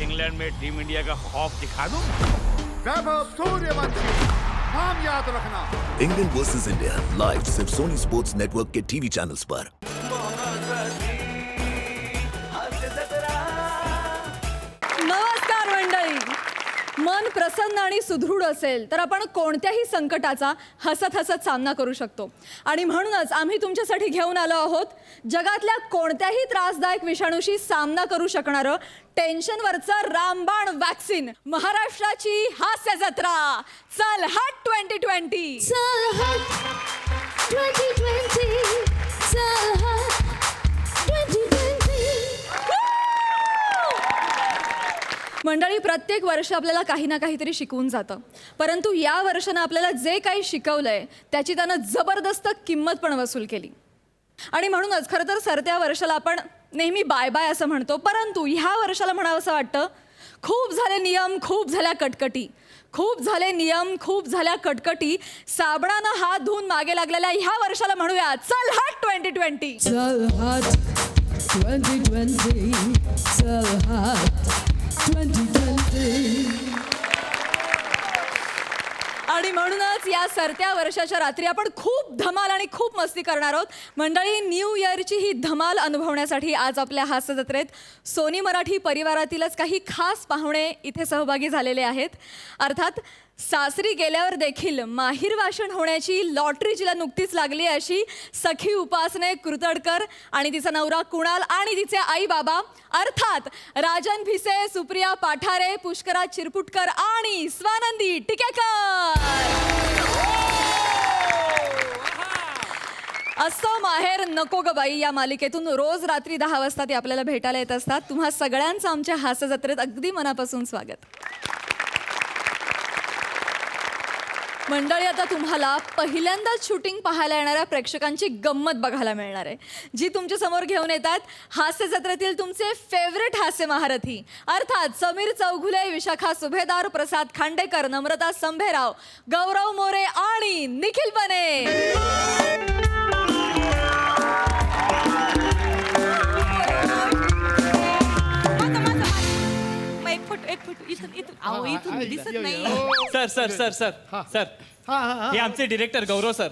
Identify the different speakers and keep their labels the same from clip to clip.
Speaker 1: England में team India का खौफ दिखा दूं?
Speaker 2: वैभव सूर्यवंशी, नाम याद रखना।
Speaker 3: इंग्लैंड वर्सेस इंडिया लाइव सिर्फ सोनी स्पोर्ट्स नेटवर्क के टीवी चैनल्स पर।
Speaker 4: नमस्कार मंडळी. मन प्रसन्न आणि सुदृढ असेल तर आपण कोणत्याही संकटाचा हसत हसत सामना करू शकतो. आणि म्हणूनच आम्ही तुमच्यासाठी घेऊन आलो आहोत जगातल्या कोणत्याही त्रासदायक विषाणूशी सामना करू शकणारं टेन्शनवरचं रामबाण वॅक्सिन. महाराष्ट्राची हास्य जत्रा चल हट 2020.
Speaker 5: चल हट 2020. चल हट 2020.
Speaker 4: मंडळी, प्रत्येक वर्ष आपल्याला काही ना काहीतरी शिकवून जातं, परंतु या वर्षानं आपल्याला जे काही शिकवलंय त्याची त्यानं जबरदस्त किंमत पण वसूल केली. आणि म्हणूनच खरं तर सरत्या वर्षाला आपण नेहमी बाय बाय असं म्हणतो, परंतु ह्या वर्षाला म्हणावं असं वाटतं खूप झाले नियम, खूप झाल्या कटकटी. खूप झाले नियम, खूप झाल्या कटकटी. साबणानं हात धुवून मागे लागलेल्या ह्या वर्षाला म्हणूया चल हट 2020.
Speaker 5: चल हट 2020. चल हट 2020.
Speaker 4: आणि म्हणूनच या सरत्या वर्षाच्या रात्री आपण खूप धमाल आणि खूप मस्ती करणार आहोत. मंडळी, न्यू इयरची ही धमाल अनुभवण्यासाठी आज आपल्या हास्य जत्रेत सोनी मराठी परिवारातीलच काही खास पाहुणे इथे सहभागी झालेले आहेत. अर्थात सासरी गेल्यावर देखील माहीर भाषण होण्याची लॉटरी जिला नुकतीच लागली अशी सखी उपासने कुरतडकर आणि तिचा नवरा कुणाल आणि तिचे आई बाबा अर्थात राजन भिसे, सुप्रिया पाठारे, पुष्करा चिरपुटकर आणि स्वानंदी टिकेकर. असं माहेर नको ग बाई या मालिकेतून रोज रात्री 10 वाजता ते आपल्याला भेटायला येत असतात. तुम्हा सगळ्यांचं आमच्या हास्य जत्रेत अगदी मनापासून स्वागत. मंडळी, आता तुम्हाला पहिल्यांदाच शूटिंग पाहायला येणाऱ्या प्रेक्षकांची गंमत बघायला मिळणार आहे, जी तुमच्या समोर घेऊन येतात हास्य जत्रेतील तुमचे फेवरेट हास्य महारथी अर्थात समीर चौघुले, विशाखा सुभेदार, प्रसाद खांडेकर, नम्रता संभेराव, गौरव मोरे आणि निखिल बने.
Speaker 6: Sir sir sir sir sir हे आमचे डिरेक्टर गौरव सर.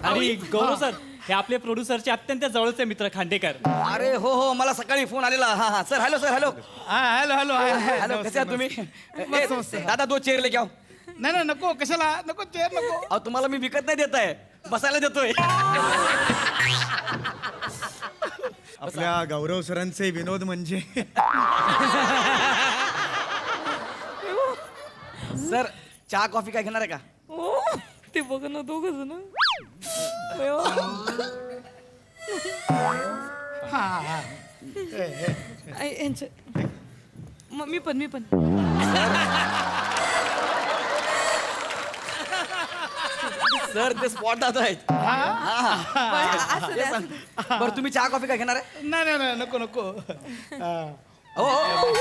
Speaker 6: आणि गौरव सर हे आपले प्रोड्युसरचे अत्यंत जवळचे मित्र खांडेकर.
Speaker 7: अरे हो हो, मला सकाळी फोन आलेला. हा हा sir, hello sir, hello
Speaker 2: hello hello
Speaker 7: hello, कसे आहात तुम्ही? दादा 2 चेअर लेके आओ.
Speaker 2: नाही नाही नको, कशाला नको, चेअर नको.
Speaker 7: अहो तुम्हाला मी विकत नाही देत आहे, बसायला देतोय.
Speaker 2: आपल्या गौरव सरांचे विनोद म्हणजे
Speaker 7: सर चहा कॉफी काय घेणार आहे का?
Speaker 4: ते बघ ना दोघ जण. मी पण
Speaker 7: सर ते स्पॉट दादा आहेत. बरं तुम्ही चहा कॉफी काय घेणार आहे?
Speaker 2: नाही नाही नाही, नको नको.
Speaker 7: हो हो.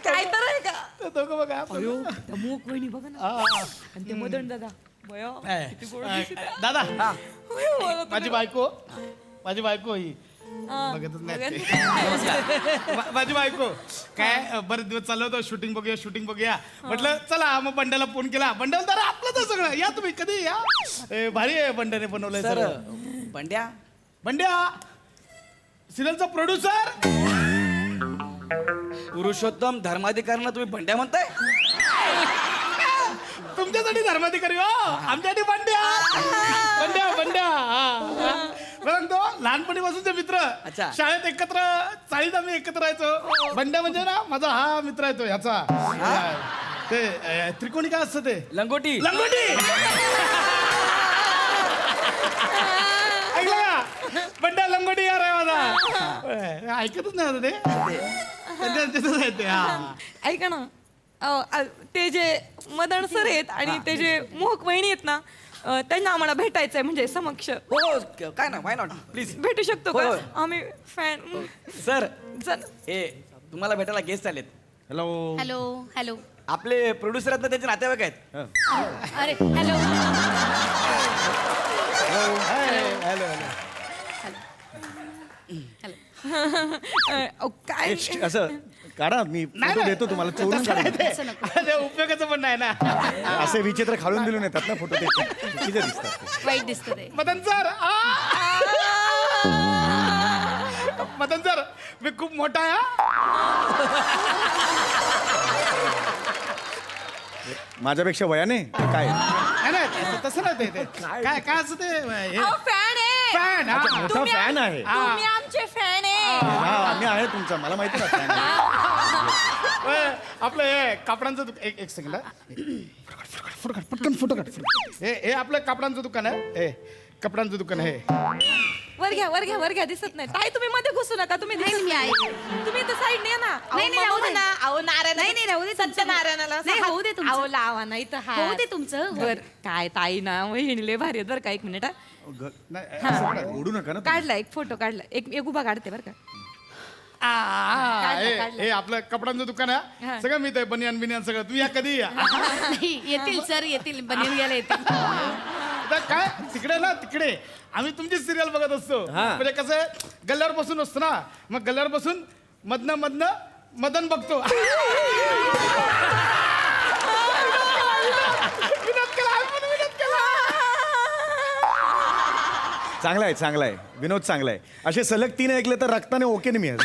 Speaker 4: काय तर आहे का?
Speaker 2: ते दोघं बघा.
Speaker 4: मूक वहिनी बघा ना, आणि ते मदन दादा.
Speaker 2: दादा, माझी बायको ही बघतच नाही. माझी बायको काय बरेच दिवस चाललं होतं शूटिंग बघूया म्हटलं चला. मग बंड्याला फोन केला. बंड्या म्हणता आपलं तर सगळं या, तुम्ही कधी या. भारी आहे बंड्याने बनवलंय
Speaker 7: सर
Speaker 2: सर. बंड्या सिरियलचा प्रोड्युसर.
Speaker 7: पुरुषोत्तम धर्माधिकाऱ्यांना तुम्ही बंड्या म्हणताय?
Speaker 2: तुमच्यासाठी धर्माधिकारी हो, आमच्यासाठी बंड्या. तो लहानपणीपासूनचे मित्र.
Speaker 7: अच्छा.
Speaker 2: शाळेत एकत्र, चाळीत आम्ही एकत्र राहायचो. बंड्या म्हणजे ना माझा हा मित्र आहे तो ह्याचा. ते त्रिकोणी काय असतं ते?
Speaker 7: लंगोटी.
Speaker 2: ऐकलं का? बंड्या लंगोटी यार आहे माझा. ऐकतच नाही होतं ते.
Speaker 8: ऐका ना, ते जे मदन सर आहेत आणि ते जे मोहक वहिनी आहेत ना, त्यांना आम्हाला भेटायचंय म्हणजे समक्ष.
Speaker 7: हो काय ना, वाय नॉट, प्लीज
Speaker 8: भेटू शकतो
Speaker 7: होय,
Speaker 8: का?
Speaker 7: होय.
Speaker 8: आम्ही फॅन.
Speaker 7: सर हे तुम्हाला भेटायला गेस्ट आलेत.
Speaker 2: हॅलो.
Speaker 5: हॅलो.
Speaker 7: आपले प्रोड्युसर आहेत ना, त्याचे नातेवाईक आहेत.
Speaker 5: अरे हॅलो.
Speaker 2: हॅलो.
Speaker 8: काय
Speaker 7: असं काढा मी फोटो देतो तुम्हाला चोरून काढून
Speaker 2: ते उपयोगाचं पण नाही ना.
Speaker 7: असे विचित्र खालून बिलून येतात ना फोटो ते चुकीचे दिसतात.
Speaker 5: वाईट दिसतं ते.
Speaker 2: मदन सर मदन सर मी खूप मोठा आहे
Speaker 7: माझ्यापेक्षा वयाने काय
Speaker 2: नाही, नाही तसं नाही ते काय काय असं ते हे
Speaker 8: फॅन आहे
Speaker 2: फॅन
Speaker 7: मोठा फॅन आहे.
Speaker 8: तुम्ही आमचे फॅन आहे.
Speaker 7: हा आम्ही आहे तुमचा मला माहिती ना fan आहे.
Speaker 2: आपलं हे कापडांचं एक सेकंड फोटो काढ पटकन फोटो काढ हे आपलं कापडांचं दुकान आहे हे कपड्यांचं दुकान आहे.
Speaker 8: वर घ्या दिसत नाही. ताई तुम्ही मध्ये घुसू नका. तुम्ही
Speaker 5: नाही,
Speaker 8: दिसत
Speaker 5: मी
Speaker 8: नाही.
Speaker 5: आहे.
Speaker 8: तुम्ही तर साईड या ना.
Speaker 5: नाही, नाही, राहू दे.
Speaker 8: अहो नारायण
Speaker 5: नाही, राहू दे तुमचं.
Speaker 8: सत्यनारायणाला
Speaker 5: नाही, होऊ दे तुमचं.
Speaker 8: अहो लावा ना इथं हात.
Speaker 5: होऊ दे तुमचं.
Speaker 8: बर काय ताई ना वहिनीले भारी आहेत बरं का. एक मिनिट हा.
Speaker 7: नाही, असं करा, ओढू नका ना तुम्ही.
Speaker 8: काढला एक फोटो काढला. एक उभा काढते बरं का. काढलं.
Speaker 2: हे आपलं कपड्यांचं दुकान आहे सगळं मी ते बनियान बिनियान सगळं तुम्ही या कधी या
Speaker 5: येतील सर येतील बनियन घ्यायला येतील.
Speaker 2: आता काय तिकडे ना तिकडे आम्ही तुमची सिरियल बघत असतो म्हणजे कसं आहे, गल्ल्यावर बसून असतो ना मग गल्ल्यावर बसून मधनं मदन बघतो. विनोद केला.
Speaker 7: चांगला आहे विनोद चांगला आहे. असे सलग 3 ऐकले तर रक्ताने ओके नाही मिळत.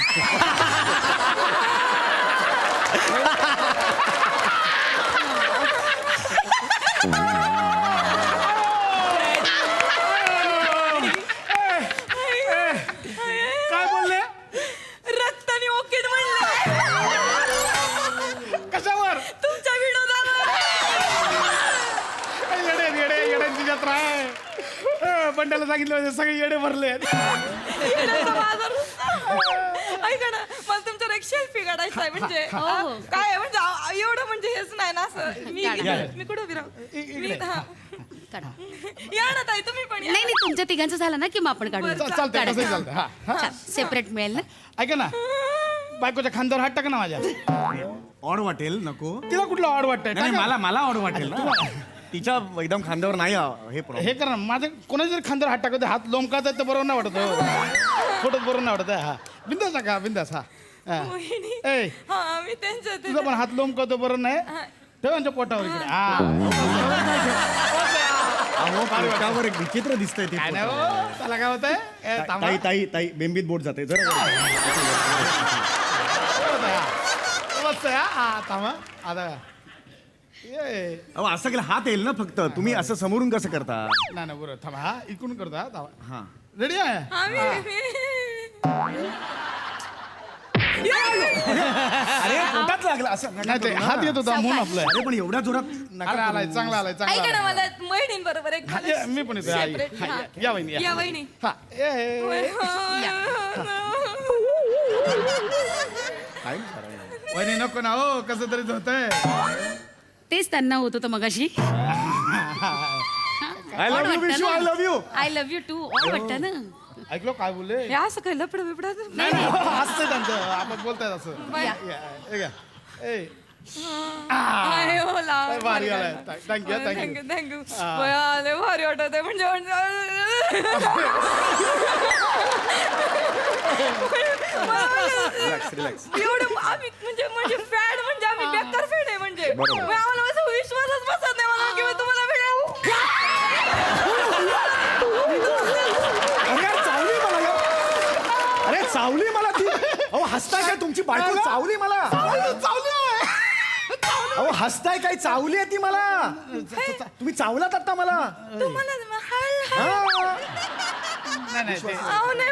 Speaker 2: काय बोलले
Speaker 8: रक्ताने ओके म्हणलं.
Speaker 2: कशावर
Speaker 8: तुमच्या विनोदावर.
Speaker 2: येड्यांची जत्रा आहे. बंड्याला सांगितलं होतं, सगळे येडे भरले
Speaker 8: इकडेचा बाजार होता. ऐका ना मला तुमच्यावर एक सेल्फी काढायचा आहे म्हणजे
Speaker 5: हो.
Speaker 8: काय आहे म्हणजे एवढं म्हणजे हेच नाही ना असं मी कुठं उभी राहू हा.
Speaker 5: काढा.
Speaker 8: या ना ताई तुम्ही पण या.
Speaker 5: नाही नाही तुमच्या तिघांचं झालं ना की मग आपण काढू.
Speaker 2: चालतंय कसंही चालतं हा
Speaker 5: सेपरेट मिळेल ना.
Speaker 2: ऐका ना बायकोच्या खांद्यावर हात टाका ना माझ्या.
Speaker 7: ऑड वाटेल नको.
Speaker 2: तिला कुठलं आवड वाटतंय
Speaker 7: नाही
Speaker 2: टाका.
Speaker 7: मला ऑड वाटेल ना. तिच्या एकदम खांद्यावर नाही हे problem.
Speaker 2: हे कर ना माझ्या कोणाच्या जरी खांद्यावर हात टाकतो हात लोंबकात तर बरोबर नाही वाटत फोटोत बरोबर नाही वाटत हा बिंदास टाका बिंदास हा
Speaker 8: वहिनी.
Speaker 2: ए
Speaker 8: हा मी त्यांच्या
Speaker 2: तुझा पण हात लोंबकातो बरोबर नाही ठेवांच्या पोटावर इकडे हा
Speaker 7: अहो पोटावर एक विचित्र दिसतंय ते
Speaker 2: काय नाही
Speaker 7: पोट.
Speaker 2: हो, त्याला काय होतंय
Speaker 7: ताई बेंबीत बोट जाते जरा
Speaker 2: थांबा आता ये
Speaker 7: अहो असं केलं हात येईल ना फक्त तुम्ही असं समोरून कसं करता.
Speaker 2: नाही नाही बरोबर थांबा हा इकडून करतो हा थांबा
Speaker 7: हा
Speaker 2: रेडी आहे
Speaker 7: अरे पोटात लागला असं नका
Speaker 2: नाही ते
Speaker 7: करू ना.
Speaker 2: हात येत होता म्हणून आपलं
Speaker 7: अरे पण एवढ्या जोरात नका
Speaker 2: अरे आलाय
Speaker 7: करू.
Speaker 2: चांगला आलाय
Speaker 8: ऐका
Speaker 2: चांगला
Speaker 8: ना
Speaker 2: आलाय.
Speaker 8: मला वहिनींबरोबर एक
Speaker 2: हा, ये, मी पण येतो आई.
Speaker 8: Separate,
Speaker 2: हा,
Speaker 8: हा.
Speaker 2: या वहिनी
Speaker 8: या वहिनी.
Speaker 2: हा ये.
Speaker 7: काय करायला?
Speaker 2: वहिनी नको ना हो कसं तरीच होतंय
Speaker 5: तेच त्यांना होत होतं मगाशी.
Speaker 7: I love you, Vishu, I love you.
Speaker 5: I love you too. वाटतं ना.
Speaker 2: ऐकलो काय बोलले
Speaker 8: हे असं काही लपड बिपड
Speaker 2: नाही नाही हो, असतंय त्यांचं आपण बोलतायत असं
Speaker 5: या.
Speaker 2: हे घ्या. ए भारी आलाय थँक्यू थँक्यू
Speaker 8: थँक्यू लय भारी वाटत आहे म्हणजे
Speaker 7: रिलॅक्स
Speaker 8: एवढं आम्ही म्हणजे फॅड म्हणजे आम्ही बेकार फॅड आहे म्हणजे
Speaker 7: बरोबर.
Speaker 8: मग आम्हाला माझा विश्वासच बसत नाही मला किंवा तुम्हाला भेटेल.
Speaker 7: अरे यार, चावली मला यार. अरे चावली मला ती. अहो हसताय काय तुमची बायको चावली मला. अहो हसताय काय चावली आहे ती मला. तुम्ही चावलात आता मला.
Speaker 8: तुम्हाला
Speaker 2: नाही नाही ते
Speaker 8: अहो नाही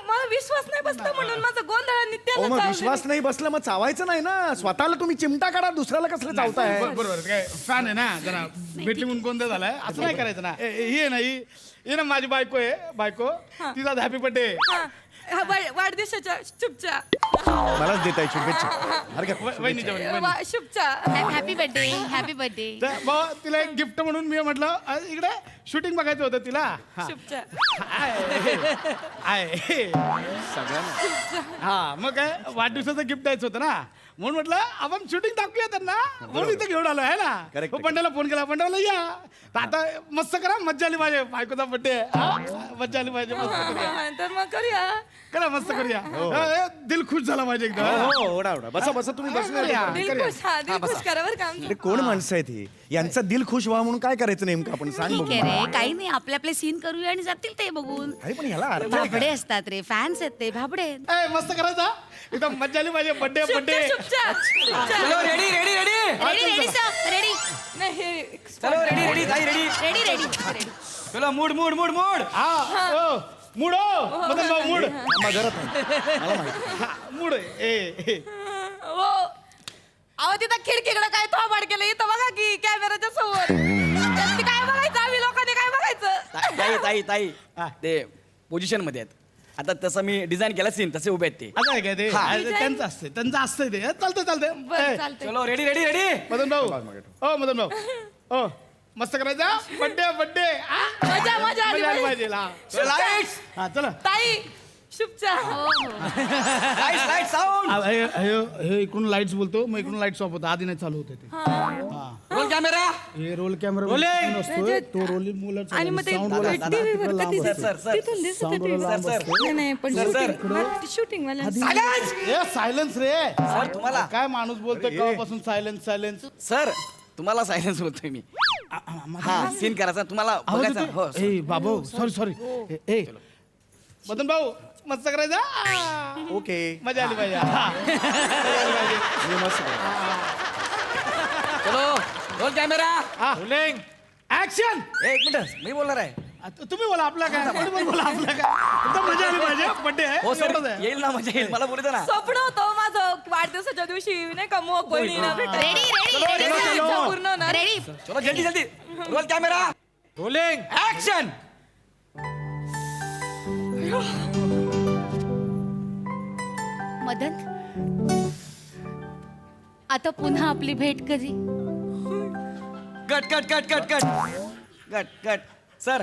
Speaker 8: मला विश्वास नाही बसला म्हणून माझा गोंधळांनी
Speaker 7: अहो
Speaker 8: त्याला
Speaker 7: मग
Speaker 8: चावलं.
Speaker 7: विश्वास नाही बसला मग चावायचं नाही ना. स्वतःला तुम्ही चिमटा काढा दुसऱ्याला कसलं चावताय.
Speaker 2: बरोबर काय फॅन आहे ना जरा भेटली म्हणून गोंधळ झालाय असं नाही करायचं ना ही आहे ना ही ना माझी बायको आहे बायको तिचा हॅपी बर्थडे
Speaker 8: हा, वाढदिवसाच्या शुभच्या
Speaker 7: मलाच देताय शुभेच्छा. अरे काय
Speaker 2: वहिनीच्या वहिनी.
Speaker 8: शुभच्या
Speaker 5: हॅपी बर्थडे हॅपी बर्थडे.
Speaker 2: तर मग तिला एक गिफ्ट म्हणून मी म्हटलं इकडे शूटिंग बघायचं होतं तिला हा.
Speaker 8: शुभच्या
Speaker 2: आहे
Speaker 7: सगळ्यांना
Speaker 2: हा मग काय वाढदिवसाचं गिफ्ट द्यायचं होतं ना म्हणून म्हटलं आपण शूटिंग दाखवूया त्यांना म्हणून इथे घेऊन आलो आहे ना.
Speaker 7: Correct,
Speaker 2: हो, पंड्याला फोन केला, पंड्याला या तर आता मस्त करा, मज्जा आली माझ्या बायकोचा बड्डे मज्जा आली माझ्या, मस्त करूया.
Speaker 8: हा, तर मग करूया.
Speaker 2: करा, मस्त करूया. दिल खुश झाला माझे एकदम.
Speaker 7: हो ओढा ओढा बसा बसा तुम्ही बसून
Speaker 2: करूया.
Speaker 8: दिल खुश, हा, दिल खुश करा बरं का आमचं.
Speaker 7: अरे कोण माणसं आहेत ही यांचा दिल खुश व्हा म्हणून काय करायचं नेमकं आपण सांग
Speaker 5: ठीक
Speaker 7: बघू.
Speaker 5: आहे रे काही नाही आपले आपले सीन करूया आणि जातील ते बघून.
Speaker 7: अरे पण ह्याला अर्थ आहे का?
Speaker 5: भाबडे असतात रे फॅन्स आहेत ते भाबडे आहेत.
Speaker 2: ए, मस्त करायचा एकदम मज्जा आली माझे बड्डे बड्डे.
Speaker 8: शुभच्या, शुभच्या.
Speaker 5: रेडी रेडी सर रेडी
Speaker 8: नाही, हे
Speaker 5: रेडी रेडी
Speaker 6: चलो mood mood mood mood
Speaker 2: mood Madan भाऊ मूड
Speaker 7: थांबा, जरा थांब. मला माहिती
Speaker 2: मूड ए
Speaker 8: हो. अहो तिथं खिडकीकडे काय थोबाड केलं इथं बघा की कॅमेराच्या समोर. त्यांनी काय बघायचं, आम्ही लोकांनी काय बघायचं.
Speaker 9: ताई ते पोझिशन मध्ये आहेत. आता तसं मी डिझाईन केला सीन तसे उभे आहेत ते.
Speaker 2: असं आहे काय ते त्यांचं असते, त्यांचं असतंय ते. चालतंय
Speaker 8: बरं,
Speaker 2: चालतंय.
Speaker 8: चालतंय.
Speaker 9: चलो रेडी रेडी रेडी
Speaker 2: मदन भाऊ ओ मदन भाऊ ओ मस्त करायचा बड्डे बड्डे
Speaker 8: मजा मजा आली
Speaker 2: मजा आली
Speaker 8: पाहिजे.
Speaker 2: पाहिजे.
Speaker 9: लाईट्स
Speaker 2: हा चला.
Speaker 8: ताई शुभच्या.
Speaker 9: लाईट्स लाईट साऊंड
Speaker 2: हे इकडून लाईट्स बोलतो, मग इकडून लाईट्स ऑफ होतो, आधी नाही चालू होते ते.
Speaker 9: रोल कॅमेरा
Speaker 2: हे रोल कॅमेरा असतोय तो रोलिंग मुलं
Speaker 8: आणि मग ते
Speaker 2: साऊंड वाला
Speaker 8: TV वर का ते
Speaker 9: सर, सर.
Speaker 8: तिथून दिसत
Speaker 2: Sound
Speaker 8: होते.
Speaker 2: वाला लांब असतो.
Speaker 8: नाही, नाही पण शूटिंग वाला
Speaker 2: सायलेन्स रे.
Speaker 9: सर तुम्हाला
Speaker 2: काय माणूस बोलतोय केव्हापासून सायलेन्स सायलेन्स.
Speaker 9: सर तुम्हाला सायलेन्स बोलतोय मी. हा सीन करायचा तुम्हाला बघायचा हो सर.
Speaker 2: ए बाबू सॉरी ए मदन भाऊ मस्त करायचा.
Speaker 7: ओके
Speaker 2: मजा आली पाहिजे. हा. मजा आली पाहिजे.
Speaker 7: हे मस्त करा.
Speaker 9: चलो रोल कॅमेरा
Speaker 2: रोलिंग ऍक्शन.
Speaker 9: एक मिनिट मी बोलणार आहे.
Speaker 2: तुम्ही बोला आपला काय, कोणी पण बोला आपला काय. एकदम मजा आली पाहिजे, बड्डे आहे
Speaker 9: हो सर
Speaker 2: एवढंच आहे.
Speaker 9: येईल ना मजा येईल मला बोलतो ना.
Speaker 8: स्वप्न होतं माझं वाढदिवसाच्या दिवशी नाही का मग बहिणीला भेटायचं.
Speaker 5: रेडी
Speaker 8: पूर्ण होणार.
Speaker 5: रेडी
Speaker 9: चलो जल्दी जल्दी roll camera
Speaker 6: rolling
Speaker 9: action.
Speaker 5: Madan आता पुन्हा आपली भेट कधी.
Speaker 9: Cut cut cut cut cut cut cut sir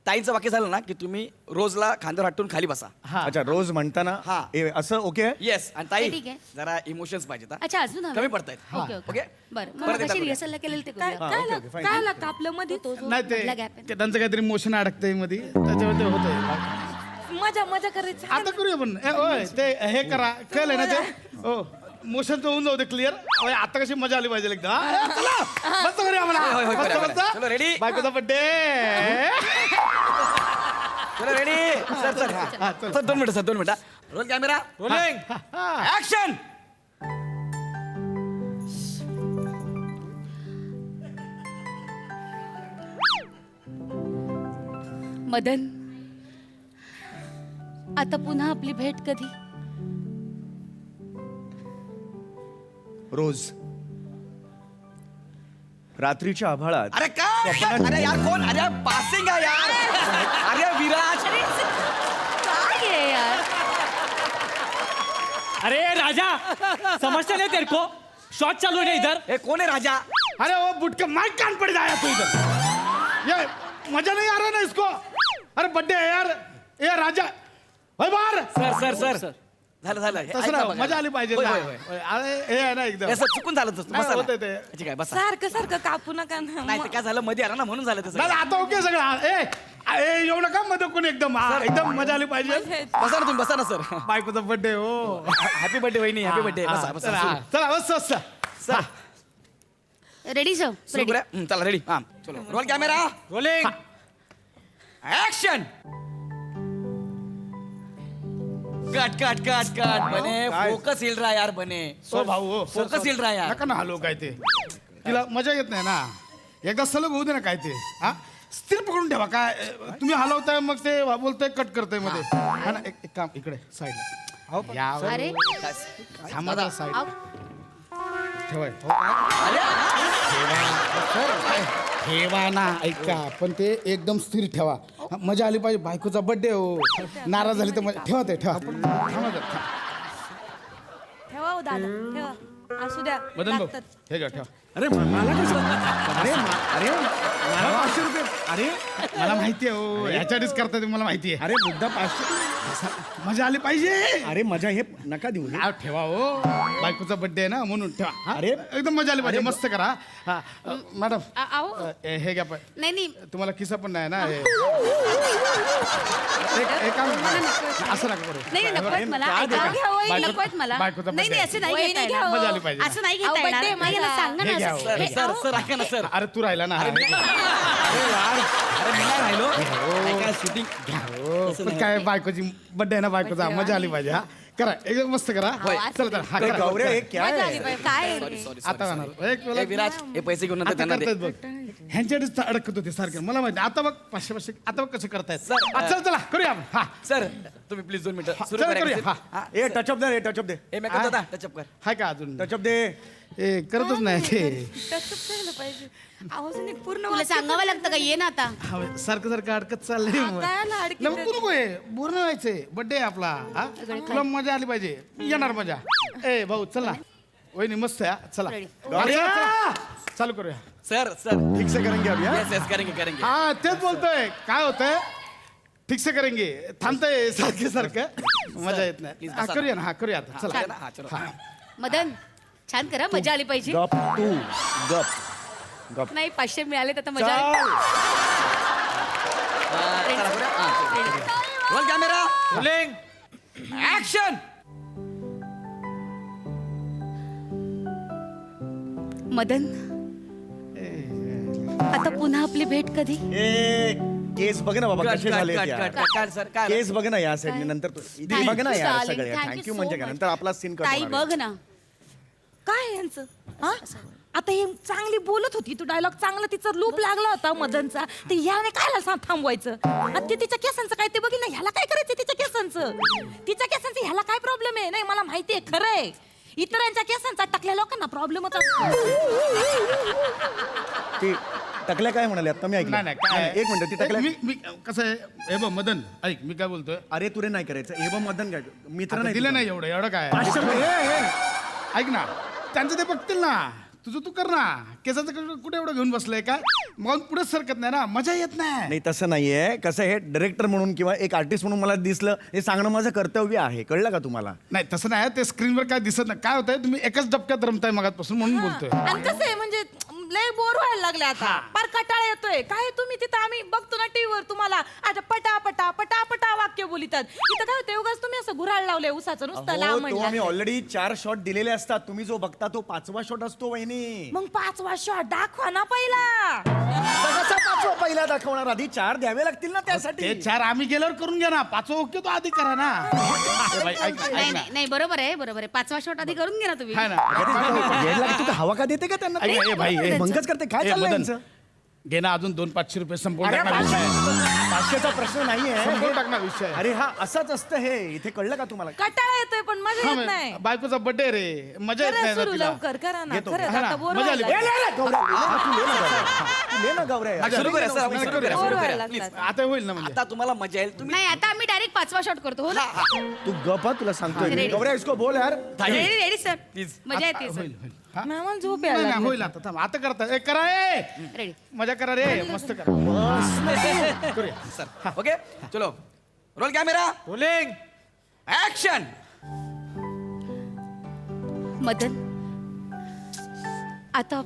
Speaker 9: ताईंचं वाक्य झालं ना की तुम्ही रोजला खांद्यावर हाटून खाली बसा.
Speaker 7: अच्छा रोज म्हणताना
Speaker 9: हा.
Speaker 7: असं ओके आहे?
Speaker 9: येस आणि ताई
Speaker 5: ठीक आहे.
Speaker 9: जरा इमोशन्स पाहिजेत हा.
Speaker 5: अच्छा अजून हवं?
Speaker 9: कमी पडतायत
Speaker 5: ओके ओके
Speaker 9: ओके
Speaker 5: बरं
Speaker 9: परत
Speaker 5: मग
Speaker 9: एकदा
Speaker 5: कशी
Speaker 9: करूया.
Speaker 5: रिहर्सलला केलेलं ते
Speaker 8: काय
Speaker 5: करूया.
Speaker 8: काय काय लागतं आपलं मध्ये
Speaker 5: तो जो
Speaker 2: नाही
Speaker 5: मधला
Speaker 2: ते
Speaker 5: gap आहे ना.
Speaker 2: ते त्यांचं काहीतरी मोशन अडकतंय मध्ये, त्याच्यावर ते होतंय.
Speaker 8: मजा मजा करायचं.
Speaker 2: आता करूया पण ओय ते हे करा कळलं ना ते. हो मोशन होऊन जाऊ दे क्लिअर. आता कशी मजा आली पाहिजे एकदा. हा, चला मस्त करूया
Speaker 9: होय, होय,
Speaker 2: मला
Speaker 9: करूया,
Speaker 2: मस्त
Speaker 9: करूया. चलो, ready?
Speaker 2: बायकोचा बड्डे.
Speaker 9: चलो रेडी सर सर
Speaker 2: हा, चल.
Speaker 9: सर 2 मिनिटं सर 2 मिनिटं role camera
Speaker 6: rolling
Speaker 9: action.
Speaker 5: Madan आता पुन्हा आपली भेट कधी.
Speaker 7: रोज रात्रीच्या आभाळात
Speaker 9: अरे काय अरे यार कोण अरे पासिंग आहे यार. अरे विराज
Speaker 5: काय आहे यार.
Speaker 6: अरे राजा समझते नहीं तेरे को शॉट चालू है ना इधर.
Speaker 9: हे कोण आहे राजा.
Speaker 2: अरे वो बुटके माइक कान पड़ जाया तू इधर. ये मजा नहीं आ रहा ना इसको. अरे बड्डे है यार. ये राजा होय बार.
Speaker 9: सर सर सर झालं झालं हे
Speaker 2: तसं
Speaker 9: ऐका
Speaker 2: ना
Speaker 9: बघा.
Speaker 2: मजा आली पाहिजे
Speaker 9: होय,
Speaker 2: ना.
Speaker 9: होय, होय.
Speaker 2: होय, अरे हे आहे ना एकदम.
Speaker 9: हे सर चुकून झालं तसं
Speaker 2: नाही,
Speaker 9: बसा
Speaker 2: होतंय
Speaker 9: ना.
Speaker 2: ते.
Speaker 9: ठीक आहे बसा.
Speaker 8: सारखं सारखं कापू नका
Speaker 9: नाही ते काय झालं मध्ये आला ना म्हणून झालं तसं.
Speaker 2: नाही आता ओके सगळं. ए येऊ नका मध्ये कोणी एकदम. हा, एकदम मजा आली पाहिजे.
Speaker 9: बसा ना तुम्ही बसा ना सर.
Speaker 2: बायकोचा बर्थडे हो.
Speaker 9: हॅपी बर्थडे वहिनी हॅपी बर्थडे बसा
Speaker 2: हा,
Speaker 9: बसा
Speaker 2: चला
Speaker 9: सुरू.
Speaker 2: हा, चला बस बस
Speaker 9: सर
Speaker 5: रेडी सर
Speaker 9: सुरू
Speaker 5: रेडी.
Speaker 9: करूया. चला रेडी हा चलो roll camera
Speaker 6: rolling
Speaker 9: action. Cut cut cut cut बने
Speaker 7: काय?
Speaker 9: फोकस हिल रहा यार बने
Speaker 2: हो भाऊ हो.
Speaker 9: फोकस हिल रहा यार.
Speaker 2: नका ना हलव काय ते. तिला मजा येत नाही ना. एकदा सलग होऊ दे ना काय ते. हा स्थिर पकडून ठेवा काय. तुम्ही हलवताय मग ते बोलतोय कट करतोय मध्ये. हा ना एक काम इकडे साईडला. या
Speaker 5: अरे
Speaker 2: थांबा ना साईड
Speaker 5: आव.
Speaker 2: ठेवाय. ठेवा ना ऐका पण ते एकदम स्थिर ठेवा. मजा आली पाहिजे. बायकोचा बर्थडे हो. नाराज झाली तर मजा ठेवा ते ठेवा. थांबा जरा, थांबा.
Speaker 8: ठेवा हो दादा ठेवा असू द्या.
Speaker 2: मदन भाऊ
Speaker 8: लागतात.
Speaker 2: हे घ्या ठेवा.
Speaker 7: अरे मला कसं अरे मला 500 रुपये अरे
Speaker 2: मला माहिती आहे हो ह्याच्यासाठीच करताय तुम्ही, मला माहिती आहे.
Speaker 7: अरे मुद्दा 500.
Speaker 2: मजा आली पाहिजे.
Speaker 7: अरे मजा हे नका देऊ हे.
Speaker 2: नाव ठेवा हो, बायकोचा बर्थडे आहे ना म्हणून ठेवा. हा?
Speaker 7: अरे.
Speaker 2: एकदम मजा आली पाहिजे, मस्त करा. हा मॅडम
Speaker 5: अहो
Speaker 2: हे घ्या
Speaker 5: नाही नाही
Speaker 2: तुम्हाला किस्सा पण नाही ना हे. एक काम असं नका करू.
Speaker 5: नाही नकोय मला
Speaker 7: काय
Speaker 5: ऐका.
Speaker 2: बायको-
Speaker 5: नकोय मला
Speaker 2: बायकोचा
Speaker 5: नाही नाही
Speaker 2: birthday.
Speaker 5: असं नाही
Speaker 4: वहिनी
Speaker 5: घेता
Speaker 4: घ्या
Speaker 5: येणार.
Speaker 4: हो.
Speaker 2: मजा आली पाहिजे.
Speaker 5: असं नाही
Speaker 4: अहो,
Speaker 5: घेता येणार
Speaker 4: birthday
Speaker 5: मला सांगा
Speaker 2: हे
Speaker 5: ना
Speaker 2: घ्या
Speaker 5: असं.
Speaker 2: हो.
Speaker 5: हे,
Speaker 9: सर
Speaker 5: अहो,
Speaker 9: सर ऐका ना सर.
Speaker 2: अरे तू राहिला ना.
Speaker 9: अरे मी नाही राहिलो. ऐका शूटिंग
Speaker 2: हो, पण काय बायकोची बर्थडे आहे ना बायकोचा, मजा आली पाहिजे. हा करा एकदम मस्त करा. चला चला हा
Speaker 7: अरे
Speaker 2: करा.
Speaker 7: गौऱ्या हे क्या
Speaker 5: मजा
Speaker 7: आहे?
Speaker 5: आली पाहिजे. काय आहे
Speaker 9: सॉरी
Speaker 5: रे?
Speaker 9: सॉरी
Speaker 2: आता होणार. एक
Speaker 9: ए, विराज हे पैसे घेऊन नंतर
Speaker 2: आता
Speaker 9: त्यांना दे.
Speaker 2: करतायत बघ, ह्यांच्याकडेच अडकत होते सारखे, मला माहिती. आता बघ 500 आता बघ कसं करतायत.
Speaker 9: सर,
Speaker 2: चला चला करूया आपण. हा
Speaker 9: सर तुम्ही प्लीज 2 मिनिटं सुरू
Speaker 2: चला
Speaker 9: करा
Speaker 2: करूया.
Speaker 9: करा.
Speaker 2: हा.
Speaker 9: हा,
Speaker 7: ए
Speaker 9: सर.
Speaker 7: टचअप दे रे टचअप दे.
Speaker 9: ए मेकअप दादा टचअप कर.
Speaker 2: हाय का अजून
Speaker 7: टचअप दे.
Speaker 2: हे करतच नाही ते.
Speaker 8: टचअप झालं पाहिजे. आवाजाने पूर्ण
Speaker 5: तुला सांगावं लागतं का ये ना आता
Speaker 2: हा, सारखं सारखं अडकत चाललंय मग.
Speaker 8: काय आलं अडकीत?
Speaker 2: नाही, मग तू नको आहे बोर नाही व्हायचंय. बर्थडे आपला. हा तुला मजा आली पाहिजे, येणार मजा. ए भाऊ चल ना, वहिनी मस्त आहे. हा. चला अरे, चला. चालू करूया.
Speaker 9: सर सर
Speaker 7: ठीक से करेंगे अभी हाँ?
Speaker 9: यस यस करेंगे करेंगे.
Speaker 2: हा तेच बोलतोय. काय होतंय ठीक से करेंगे, थांबतंय सारखं सारखं मजा येत नाही.
Speaker 9: please
Speaker 2: हा,
Speaker 9: बसा.
Speaker 2: करूया ना. हा करूया आता. चला
Speaker 9: चला, हा, चलो.
Speaker 5: मदन छान करा मजा आली पाहिजे
Speaker 7: गप तू गप गप.
Speaker 5: नाही 500 मिळाले तर आता मजा आली.
Speaker 7: चल.
Speaker 9: चला, पुढे. हा, role camera rolling action.
Speaker 5: Madan आता पुन्हा आपली भेट कधी
Speaker 7: ए केस बघ ना बाबा
Speaker 9: कट
Speaker 7: कसे
Speaker 9: कट
Speaker 7: झाले
Speaker 9: कट कट कट सर काय
Speaker 7: केस बघ ना या साईडने नंतर तू इथे बघ ना यार सगळे थँक्यू म्हणजे काय नंतर आपला सीन
Speaker 5: ताई बघ ना
Speaker 8: काय आहे यांचं हा? आता हे चांगली बोलत होती तू डायलॉग चांगला तिचा लूप लागला होता मदनचा ते ह्याने काय थांबवायचं आता ते तिच्या केसांचं काय ते बघितलं ह्याला काय करायचं तिच्या केसांचं ह्याला काय प्रॉब्लेम आहे नाही मला माहिती आहे खरं आहे इतरांच्या केसांचा टाकल्या लोकांना प्रॉब्लेमच असतो
Speaker 7: ते टकल्या काय म्हणाले आता मी
Speaker 2: नाही
Speaker 7: ऐकलं
Speaker 2: नाही काय
Speaker 7: एक मिनिट ती टकल्या
Speaker 2: मी कसं आहे हे बघ मदन ऐक मी काय बोलतोय.
Speaker 7: अरे तुरे नाही करायचं हे बघ मदन काय मित्र
Speaker 2: आता
Speaker 7: नाही
Speaker 2: दिलं
Speaker 7: तुझा.
Speaker 2: नाही एवढं एवढं काय.
Speaker 7: 500 रुपये.
Speaker 2: ऐक ना त्यांचं ते बघतील ना, तुझं तू कर ना. केसाचं कुठे एवढं घेऊन बसलंय काय, मग पुढे सरकत नाही ना, मजा येत नाही.
Speaker 7: नाही तसं नाहीये कसं आहे डायरेक्टर म्हणून किंवा एक आर्टिस्ट म्हणून मला दिसलं हे सांगणं माझं कर्तव्य आहे कळलं का तुम्हाला
Speaker 2: नाही तसं नाही, ते स्क्रीनवर काय दिसत नाही. काय होतंय तुम्ही एकाच डबक्यात रमताय मगातपासून म्हणून बोलतोय.
Speaker 8: आणि कसं आहे म्हणजे लय बोर व्हायला लागले आता फार कटाळा येतोय काय तुम्ही तिथं आम्ही बघतो ना टीव्हीवर तुम्हाला आता पटा पटा वाक्य बोलितात इथं काय होतं उगाच तुम्ही असं घुराळ लावलंय उसाचं नुसतं लांब
Speaker 7: तो
Speaker 8: म्हणलं.
Speaker 7: आम्ही ऑलरेडी 4 शॉट दिलेले असतात तुम्ही जो बघता तो 5वा शॉट असतो वहिनी
Speaker 8: मग 5वा शॉट दाखवा ना पहिला
Speaker 7: कसा 5वा पहिला दाखवणार आधी 4 द्यावे लागतील ना त्यासाठी
Speaker 2: ते 4 आम्ही गेल्यावर करून घ्या ना, 5 ओके तो आधी करा ना. ए बाई, ऐक ना,
Speaker 5: नाही
Speaker 2: ऐक ना.
Speaker 5: नाही नाही बरोबर आहे 5वा शॉट आधी करून घ्या ना तुम्ही
Speaker 2: हाय ना.
Speaker 7: येड लागली, तू का हवा का देते का त्यांना
Speaker 2: ऐक ना, ए भाई, ए,
Speaker 7: भंगच करते काय
Speaker 2: ए,
Speaker 7: चाललंय
Speaker 2: मदन,
Speaker 7: यांचं?
Speaker 2: घे ना अजून 200-500 रुपये संपवून
Speaker 7: अरे
Speaker 2: टाकणार विषय.
Speaker 7: 500चा प्रश्न नाहीये
Speaker 2: संपवून टाकणार विषय.
Speaker 7: अरे हा असंच असतं हे इथे कळलं का तुम्हाला
Speaker 8: कटाळा येतोय पण मजा
Speaker 2: हा,
Speaker 8: येत नाही
Speaker 2: बायकोचा बर्थडे रे, मजा येत
Speaker 8: करा
Speaker 2: नाही ना
Speaker 8: सुरू
Speaker 2: तिला.
Speaker 8: लवकर करा ना
Speaker 7: घेतो.
Speaker 8: खरंच
Speaker 2: हा ना,
Speaker 8: आता बोर
Speaker 2: मजा आली.
Speaker 8: व्हायला
Speaker 7: ए, ले, ले, गौऱ्या, हा, तू ले ना गौऱ्या. तू ले ना गौऱ्या.
Speaker 2: मजा
Speaker 9: सुरू
Speaker 2: आली.
Speaker 9: करूया सर आपण सुरू करूया
Speaker 8: बोर
Speaker 9: सुरू
Speaker 8: व्हायला
Speaker 9: करूया
Speaker 8: लागतात.
Speaker 9: प्लीज.
Speaker 2: आता होईल ना म्हणजे.
Speaker 9: आता तुम्हाला मजा येईल तुम्ही
Speaker 5: नाही आता आम्ही डायरेक्ट 5वा शॉट करतो हो ना
Speaker 7: तू गप हा, तुला सांगतोय
Speaker 5: रेडी.
Speaker 7: गौऱ्या इसको बोल यार
Speaker 5: रेडी रेडी सर
Speaker 9: Please.
Speaker 5: मजा येते
Speaker 2: होईल
Speaker 5: सर
Speaker 2: होईल. हा?
Speaker 8: आम्हाला झोप
Speaker 2: नाही,
Speaker 8: यायला
Speaker 2: नाही,
Speaker 8: लागली.
Speaker 2: होईल आता थांब. आता करता ए करा ए
Speaker 5: रेडी
Speaker 2: मजा करा रे, मस्त करा. करूया.
Speaker 9: सर ओके चलो roll camera rolling action.
Speaker 5: Madan आता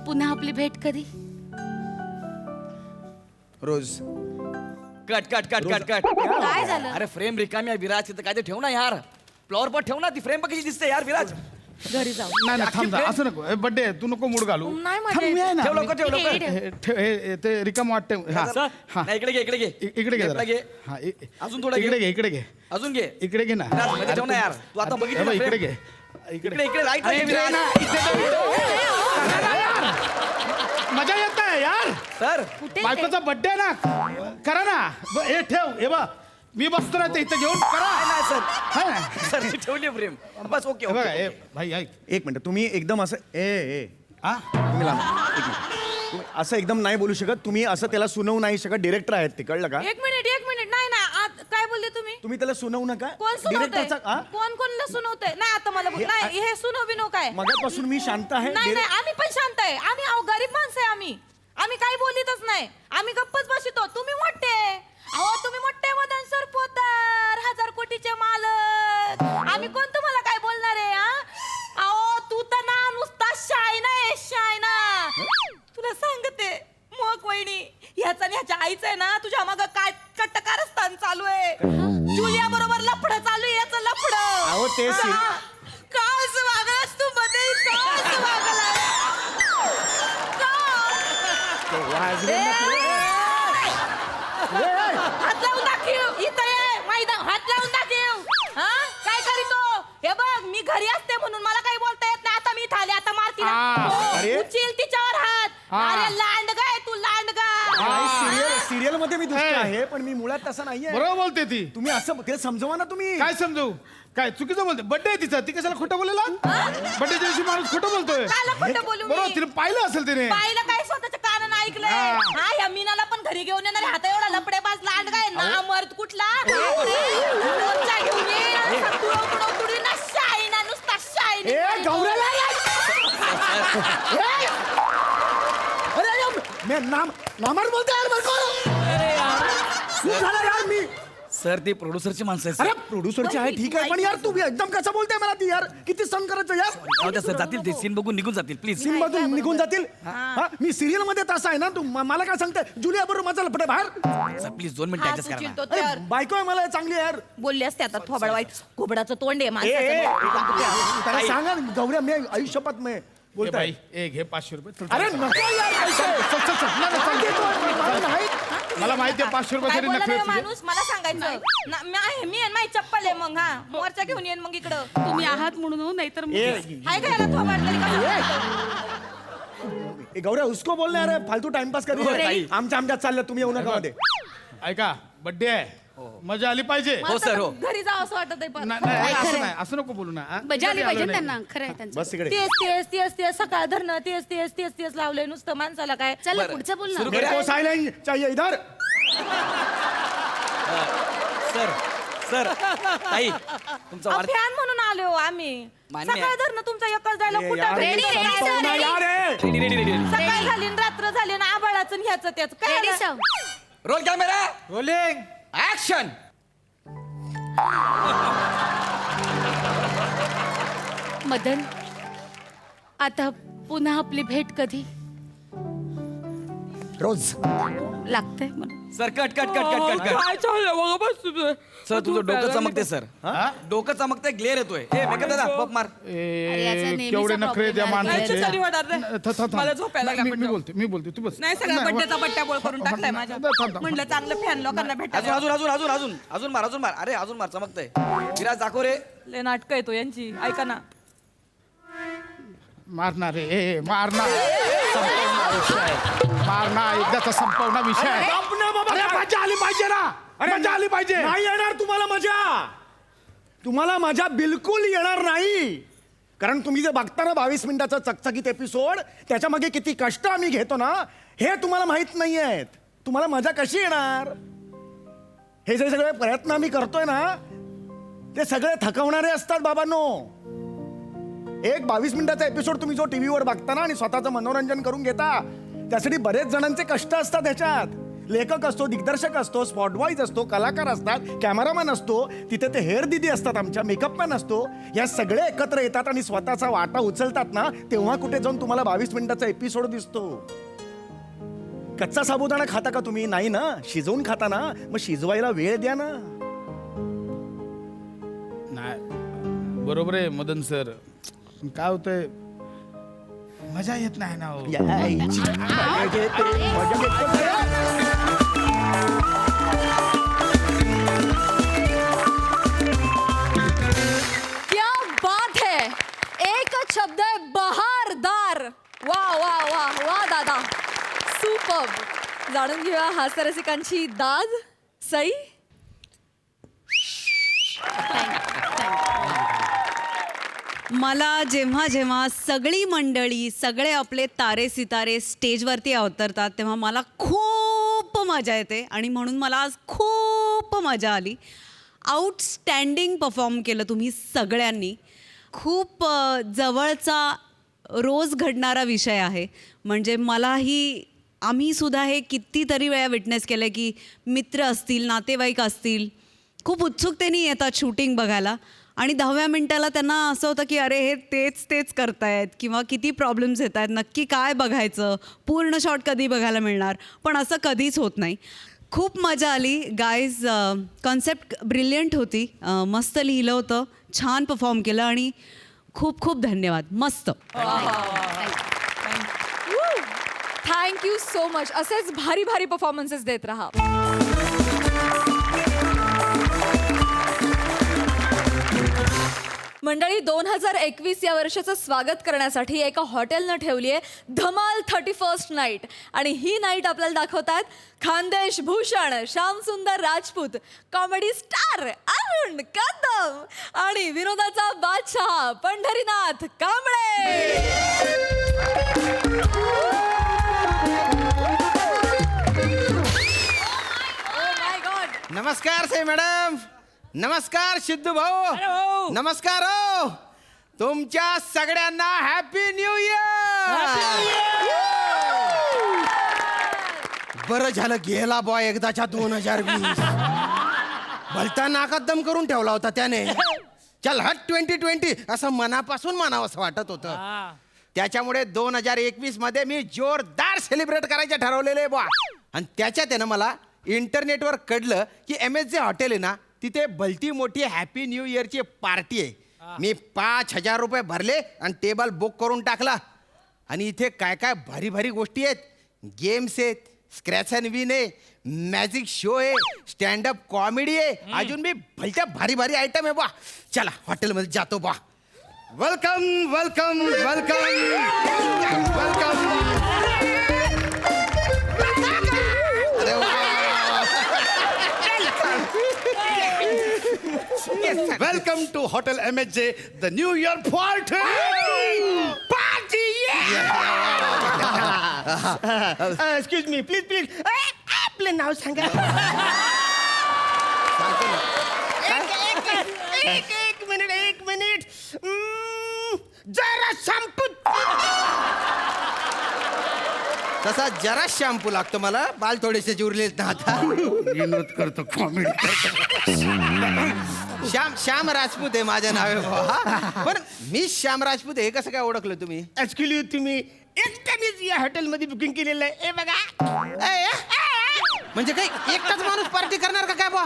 Speaker 5: पुन्हा आपली भेट कधी
Speaker 7: रोज
Speaker 9: cut cut cut cut cut
Speaker 5: काय झालं
Speaker 9: अरे फ्रेम रिकामी आहे विराज तिथं काय ते ठेव ना यार फ्लॉवर पर ठेव ना ती फ्रेम कशी दिसते यार विराज.
Speaker 8: घरी जाऊ
Speaker 2: नाही नाही थांब थांब. असं नको बर्थडे तू नको मूड घालू.
Speaker 8: नाही मजा
Speaker 2: थांब, मी आहे ना.
Speaker 9: ठेव लवकर ठेव लवकर.
Speaker 2: हे, ठेव, हे, ते रिकाम वाटते. हा
Speaker 9: सर
Speaker 2: हा
Speaker 9: नाही, इकडे घे इकडे घे
Speaker 2: इकडे घे जरा.
Speaker 9: घे
Speaker 2: हा
Speaker 9: अजून थोडं घे.
Speaker 2: इकडे घे इकडे घे
Speaker 9: अजून घे
Speaker 2: इकडे घे ना.
Speaker 9: विराज, मध्ये ठेव ना यार. तू आता
Speaker 2: हे
Speaker 9: बघितलं
Speaker 2: बघ,
Speaker 9: ना
Speaker 2: इकडे
Speaker 9: frame?
Speaker 2: घे
Speaker 9: इकडे इकडे राईट
Speaker 2: अरे, इकडे ना, इथे नाही. मजा येत नाही यार.
Speaker 9: सर
Speaker 2: बायकोचा बर्थडे ना, करा ना. हे ठेव हे बघ मी बसतो ना ते इथं घेऊन करा.
Speaker 9: नाही सर
Speaker 2: हा ना.
Speaker 9: सर ती ठेवली फ्रेम बस ओके
Speaker 2: हे बघा
Speaker 9: ओके
Speaker 2: हे भाई ऐक
Speaker 7: एक मिनिट तुम्ही एकदम असं ए
Speaker 2: हा
Speaker 7: तुम्ही लांब एक मिनिट तुम्ही असं एकदम नाही बोलू शकत तुम्ही असं त्याला सुनवू नाही शकत डिरेक्टर आहेत ते कळलं का
Speaker 8: एक मिनिट नाही ना काय बोलले तुम्ही
Speaker 7: तुम्ही त्याला सुनवू नका
Speaker 8: कोण सुनवतंय
Speaker 7: डिरेक्टरचा हा?
Speaker 8: कोण कोणला सुनवतंय नाही आता मला बोल- नाही हे सुनव बिनव काय
Speaker 7: मगापासून मी शांत आहे
Speaker 8: नाही
Speaker 7: डिरे-
Speaker 8: नाही आम्ही पण शांत आहे आम्ही अहो गरीब माणसं आहे आम्ही आम्ही काही बोलितच नाही, आम्ही गप्पच बसतो. तुम्ही मोठे, अहो तुम्ही मोठे मदन सर पोतदार, 1000 कोटीचे मालक. आम्ही कोण तुम्हाला काय बोलणार आहे? अहो तू तर ना नुसता शायना आहे, शायना. तुला सांगते मग वहिनी, ह्याचा आणि ह्याच्या आईचं आहे ना तुझ्या मागं काय कट्टकारस्थान चालू आहे. जुलिया बरोबर लफडं चालू आहे, याचं लफडं.
Speaker 7: अहो, ते
Speaker 8: का असं वागलास तू मध्ये? का असं वागला? हात लावून दाखव, इथं ये मैदान, हात लावून दाखव. हा काय करीतो? हे बघ, मी घरी असते म्हणून मला काही बोलता येत नाही. आता मी इथं आले, आता मारती ना.
Speaker 7: अरे.
Speaker 8: उचल तिच्यावर हात. अरे लांडगा आहे तू, लांडगा.
Speaker 7: सिरियल मध्ये मी दुष्ट आहे, पण मी मुळात तसं नाहीये.
Speaker 2: बरोबर बोलते ती.
Speaker 7: तुम्ही असं ते समजवा ना तुम्ही.
Speaker 2: काय समजू? काय चुकीचं बोलते? बड्डे आहे तिचा, ती कशाला खोटं बोलेला? बड्डेच्या दिवशी माणूस खोटं बोलतोय.
Speaker 8: काला खोटं बोलू मी?
Speaker 2: बरोबर, तिने पाहिलं असेल तिने.
Speaker 8: पाहिलं काय, स्वतःच्या कानानं ऐकलंय. हा या मीनाला पण घरी घेऊन येणार, हाता एवढा लपडेबाज लांडगा आहे ना, मर्द कुठला. रोजचा घेऊन ये, तुडी ना शाईना, नुसता शाईन.
Speaker 7: ए गौऱ्याला अरे मी नामार बोलते यार झालं यार मी.
Speaker 9: सर ती प्रोड्युसरची माणसं आहेत
Speaker 7: अरे
Speaker 9: सर.
Speaker 7: प्रोड्युसरची आहे ठीक आहे, पण यार तू एकदम कसं बोलते मला ती यार किती सण करायचं यार.
Speaker 9: जाऊ द्या सर, जातील ते सीन बघून निघून जातील प्लीज.
Speaker 7: सीन मधून निघून जातील. हा मी सिरियल मध्ये तसा आहे ना, तू मला काय सांगते? जुलिया बरोबर माझा लपडे बाहेर.
Speaker 9: सर प्लीज 2 मिनिट ऍडजस्ट करा ना.
Speaker 7: अरे बायको आहे मला चांगली आहे यार.
Speaker 8: बोलले असते आता थोबड वाईट, घोबडाचं तोंड आहे
Speaker 7: ए, ए,
Speaker 8: माणसाचं.
Speaker 7: त्याला सांगा ना, गौऱ्या मी आयुष्यपत मी
Speaker 2: ए
Speaker 7: बोलताय.
Speaker 2: बाई, ए घे 500 रुपये. चल,
Speaker 7: अरे
Speaker 2: चल.
Speaker 7: नको यार पैसे.
Speaker 2: चल, चल, चल. नाही, नाही,
Speaker 7: काय
Speaker 2: चल.
Speaker 7: देतोय? मला नाही.
Speaker 2: मला माहिती आहे 500
Speaker 8: काय
Speaker 2: रुपयासाठी
Speaker 8: बोलला
Speaker 2: नखरे
Speaker 8: रे
Speaker 2: तुझे.
Speaker 8: माणूस, मला सांगायचं. मी आणि माझी चप्पल आहे मग. हा मोर्चा घेऊन येईन मग इकडं.
Speaker 5: तुम्ही आहात म्हणून नाहीतर
Speaker 7: ए,
Speaker 8: हाय का याला थोबाडलेली का?
Speaker 7: ए, गौऱ्या उसको बोलणे अरे फालतू टाइमपास करू आमच्यात चाललं, तुम्ही येऊ नका मध्ये.
Speaker 2: ऐका, बड्डे आहे, मजा आली पाहिजे.
Speaker 9: हो सर, हो.
Speaker 8: घरी जावं असं वाटत आहे पण.
Speaker 2: नाही, नाही, असं नाही, असं नको बोलू ना. हा?
Speaker 5: मजा आली पाहिजे
Speaker 2: आलो
Speaker 5: ना
Speaker 2: नाही.
Speaker 5: त्यांना, खरं आहे त्यांचं.
Speaker 7: बस तिकडे.
Speaker 8: तेच सकाळ धरणं, तेच लावलंय नुसतं माणसाला काय.
Speaker 5: चल
Speaker 9: बरं.
Speaker 5: पुढचं बोल ना.
Speaker 7: मेरे को साइलेंस चाहिए इधर.
Speaker 9: सर सर ताई तुमचा वाढ
Speaker 8: फॅन म्हणून आलो आम्ही.
Speaker 9: मान्य आहे.
Speaker 8: सकाळ धरणं तुमचा एकच जायला
Speaker 7: ए,
Speaker 8: कुठं
Speaker 7: यार,
Speaker 8: भेटली
Speaker 5: रेडी,
Speaker 8: नाही.
Speaker 5: रेडी,
Speaker 7: संपवणार यार हे.
Speaker 9: रेडी रेडी रेडी
Speaker 8: सकाळ झाली न रात्र झाली ना, आबाळाचं न ह्याचं त्याच काय
Speaker 5: रेडी
Speaker 8: झालं?
Speaker 5: Sir.
Speaker 9: Role camera
Speaker 2: rolling.
Speaker 9: Action.
Speaker 5: Madan, आता पुन्हा आपली भेट कधी
Speaker 7: रोज
Speaker 5: लागतंय मला.
Speaker 9: Sir cut cut cut cut cut cut. Sir तुझं डोकं चमकते सर. डोकं चमकते, ग्लेअर येतोय. ए मेकअप दादा पप मार.
Speaker 5: अरे, याचा
Speaker 2: ए,
Speaker 5: नेहमीचा
Speaker 2: केवढे नखरे
Speaker 5: problem
Speaker 2: त्या
Speaker 5: आहे.
Speaker 2: माणसाचे.
Speaker 8: नाही, वाटत नाही.
Speaker 2: थांब, थांब,
Speaker 8: मला
Speaker 2: थांब.
Speaker 8: झोपायला
Speaker 2: नाही,
Speaker 8: लागलं.
Speaker 2: मी बोलते तू बस.
Speaker 8: नाही सगळ्या बड्डेचा बट्ट्याबोळ करून टाकलाय माझ्या.
Speaker 2: थांब, थांब.
Speaker 8: म्हणलं चांगलं फॅन लोकांना
Speaker 9: अजून
Speaker 8: भेटायला.
Speaker 9: अजून अजून अजून अजून अजून मार, अजून मार. अरे अजून मार, चमकतंय. विराज दाखव रे.
Speaker 8: लय नाटक येतो यांची, ऐका ना.
Speaker 2: मारणार रे, ए मारणार. संपवणार विषय आहे. मारणार एकदाचा संपवणार विषय आहे.
Speaker 7: गप ना बाबा.
Speaker 2: अरे मजा आली पाहिजे ना. मजा आली पाहिजे.
Speaker 7: नाही येणार तुम्हाला मजा. तुम्हाला मजा बिलकुल येणार नाही. कारण तुम्ही जे बघता ना 22 मिनिटाचा चकचकीत एपिसोड, त्याच्या मागे किती कष्ट आम्ही घेतो ना, हे तुम्हाला माहित नाही आहेत. तुम्हाला मजा कशी येणार? हे जे सगळे प्रयत्न आम्ही करतोय ना, ते सगळे थकवणारे असतात बाबांनो. एक 22 मिनिटाचा एपिसोड तुम्ही जो टीव्हीवर बघता ना आणि स्वतःचं मनोरंजन करून घेता, त्यासाठी बरेच जणांचे कष्ट असतात ह्याच्यात. लेखक असतो, दिग्दर्शक असतो, स्पॉट बॉयज असतो, कलाकार असतात, कॅमेरामॅन असतो, तिथे ते हेअर दिदी असतात, आमच्या मेकअपमॅन असतो. या सगळे एकत्र येतात आणि स्वतःचा वाटा उचलतात ना, तेव्हा कुठे जाऊन तुम्हाला 22 मिनिटाचा एपिसोड दिसतो. कच्चा साबुदाणा खाता का तुम्ही? नाही ना. शिजवून खाता ना, मग शिजवायला वेळ द्या ना.
Speaker 2: नाही बरोबर आहे मदन सर. काय होतंय, मजा येत नाही ना हो.
Speaker 7: यायची. मजा येते, मजा येते.
Speaker 4: क्या बात है. एकच शब्द आहे, बहारदार. वा वा वा वा दादा, सुपर्ब. जाणून घेऊया हास्यरसिकांची दाद. सई.
Speaker 10: मला जेव्हा जेव्हा सगळी मंडळी, सगळे आपले तारे सितारे स्टेजवरती अवतरतात, तेव्हा मला खूप मजा येते आणि म्हणून मला आज खूप मजा आली. आउटस्टँडिंग परफॉर्म केलं तुम्ही सगळ्यांनी. खूप जवळचा रोज घडणारा विषय आहे. म्हणजे मलाही आम्ही सुद्धा हे कितीतरी वेळा विटनेस केलं की मित्र असतील, नातेवाईक असतील, खूप उत्सुकतेने येतात शूटिंग बघायला आणि 10व्या मिनिटाला त्यांना असं होतं की अरे हे तेच करतायत किंवा किती प्रॉब्लेम्स येत आहेत, नक्की काय बघायचं, पूर्ण शॉट कधी बघायला मिळणार. पण असं कधीच होत नाही. खूप मजा आली गाईज. कॉन्सेप्ट ब्रिलियंट होती, मस्त लिहिलं होतं, छान परफॉर्म केलं आणि खूप खूप धन्यवाद. मस्त.
Speaker 4: Thank you so much. असेच भारी भारी परफॉर्मन्सेस देत राहा. मंडळी, 2021 या वर्षाचं स्वागत करण्यासाठी एका हॉटेलनं ठेवली आहे धमाल 31st नाईट. आणि ही नाईट आपल्याला दाखवतात खानदेश भूषण, श्यामसुंदर राजपूत, कॉमेडी स्टार अरुण कदम आणि विनोदाचा बादशाह पंढरीनाथ कांबळे.
Speaker 11: नमस्कार से मॅडम. नमस्कार सिद्धू भाऊ. नमस्कार हो. तुमच्या सगळ्यांना हॅपी न्यू इयर. बरं झालं गेला बॉय एकदाच्या 2020. भलता नाकात दम करून ठेवला होता त्याने. चल हट 2020 असं मनापासून म्हणावं असं वाटत होतं. त्याच्यामुळे 2021 मध्ये मी जोरदार सेलिब्रेट करायचे ठरवलेले बॉ. आणि त्याच्यात आहे ना मला इंटरनेटवर कळलं की MSJ हॉटेल आहे ना, तिथे भलती मोठी हॅपी न्यू इयरची पार्टी आहे. मी 5,000 रुपये भरले आणि टेबल बुक करून टाकला. आणि इथे काय काय भारी भारी गोष्टी आहेत. गेम्स आहेत, स्क्रॅच अँड विन आहे, मॅजिक शो आहे, स्टँडअप कॉमेडी आहे, अजून मी भलत्या भारी भारी आयटम आहे बा. चला हॉटेलमध्ये जातो बा. Welcome welcome welcome welcome. अरे वा.
Speaker 2: Welcome to hotel MSJ the new year party.
Speaker 11: Excuse me please आपलं नाव सांगा. एक मिनिट जरा शॅम्पू. तसा जरा शॅम्पू लागतो मला. बाल थोडेसे उरलेत ना आता.
Speaker 2: विनोद करतो, कॉमेडी
Speaker 11: श्याम राजपूत आहे माझं नाव आहे. पण मी श्याम राजपूत आहे कसं काय ओळखलं तुम्ही?
Speaker 7: ऍक्च्युली तुम्ही एकट्यानेच या हॉटेलमध्ये बुकिंग केलेलं आहे. ए बघा.
Speaker 11: म्हणजे काही एकटाच माणूस पार्टी करणार का काय बा?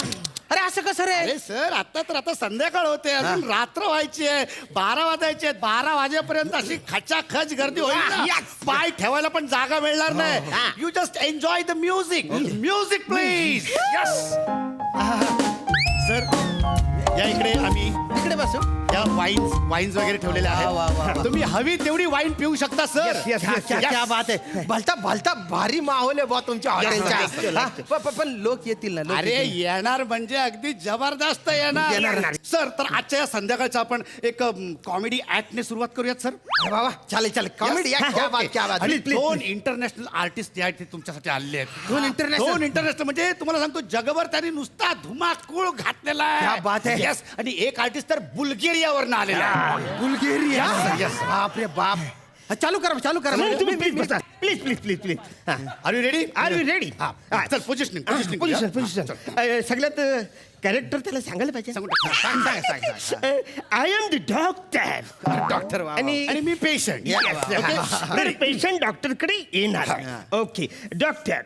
Speaker 11: अरे असं कसं रे?
Speaker 2: अरे सर, आता संध्याकाळ होते, अजून रात्र व्हायची आहे, 12 वाजायचे आहेत. 12 वाजेपर्यंत अशी खचाखच गर्दी होईल ना, पाय ठेवायला पण जागा मिळणार नाही. You just enjoy the music. Music please. Yes sir, या इकडे आम्ही
Speaker 11: इकडे बसू.
Speaker 2: या वाईन्स वगैरे ठेवलेले आहेत. तुम्ही हवी तेवढी वाईन पिऊ शकता सर.
Speaker 11: क्या बात आहे. भलता भारी माहोल आहे बा तुमच्या हॉटेलचा. पण लोक येतील ना? लोक
Speaker 2: अरे
Speaker 11: येतील.
Speaker 2: येणार म्हणजे अगदी जबरदस्त येणार सर. तर आजच्या या संध्याकाळचा आपण एक कॉमेडी ऍक्टने सुरुवात करूयात सर.
Speaker 11: बाबा चालेल कॉमेडी. क्या बात.
Speaker 2: आणि 2 इंटरनॅशनल आर्टिस्ट या तुमच्यासाठी आलेले आहेत.
Speaker 11: 2
Speaker 2: इंटरनॅशनल म्हणजे तुम्हाला सांगतो जगभर त्यांनी नुसता धुमाकूळ घातलेला
Speaker 11: क्या बात आहे.
Speaker 2: Yes. आणि एक आर्टिस्ट तर बुल्गेरियावरून आलेला आहे.
Speaker 11: बुल्गेरिया. बाप रे बाप. चालू करा
Speaker 7: please.
Speaker 2: Are you ready?
Speaker 7: Ready?
Speaker 2: चल पोझिशनिंग.
Speaker 7: सगळ्यात कॅरेक्टर त्याला सांगायला पाहिजे.
Speaker 11: सांग.
Speaker 7: I am the doctor.
Speaker 11: Doctor
Speaker 2: आणि मी पेशंट.
Speaker 7: तर पेशंट डॉक्टरकडे येणार. Okay doctor.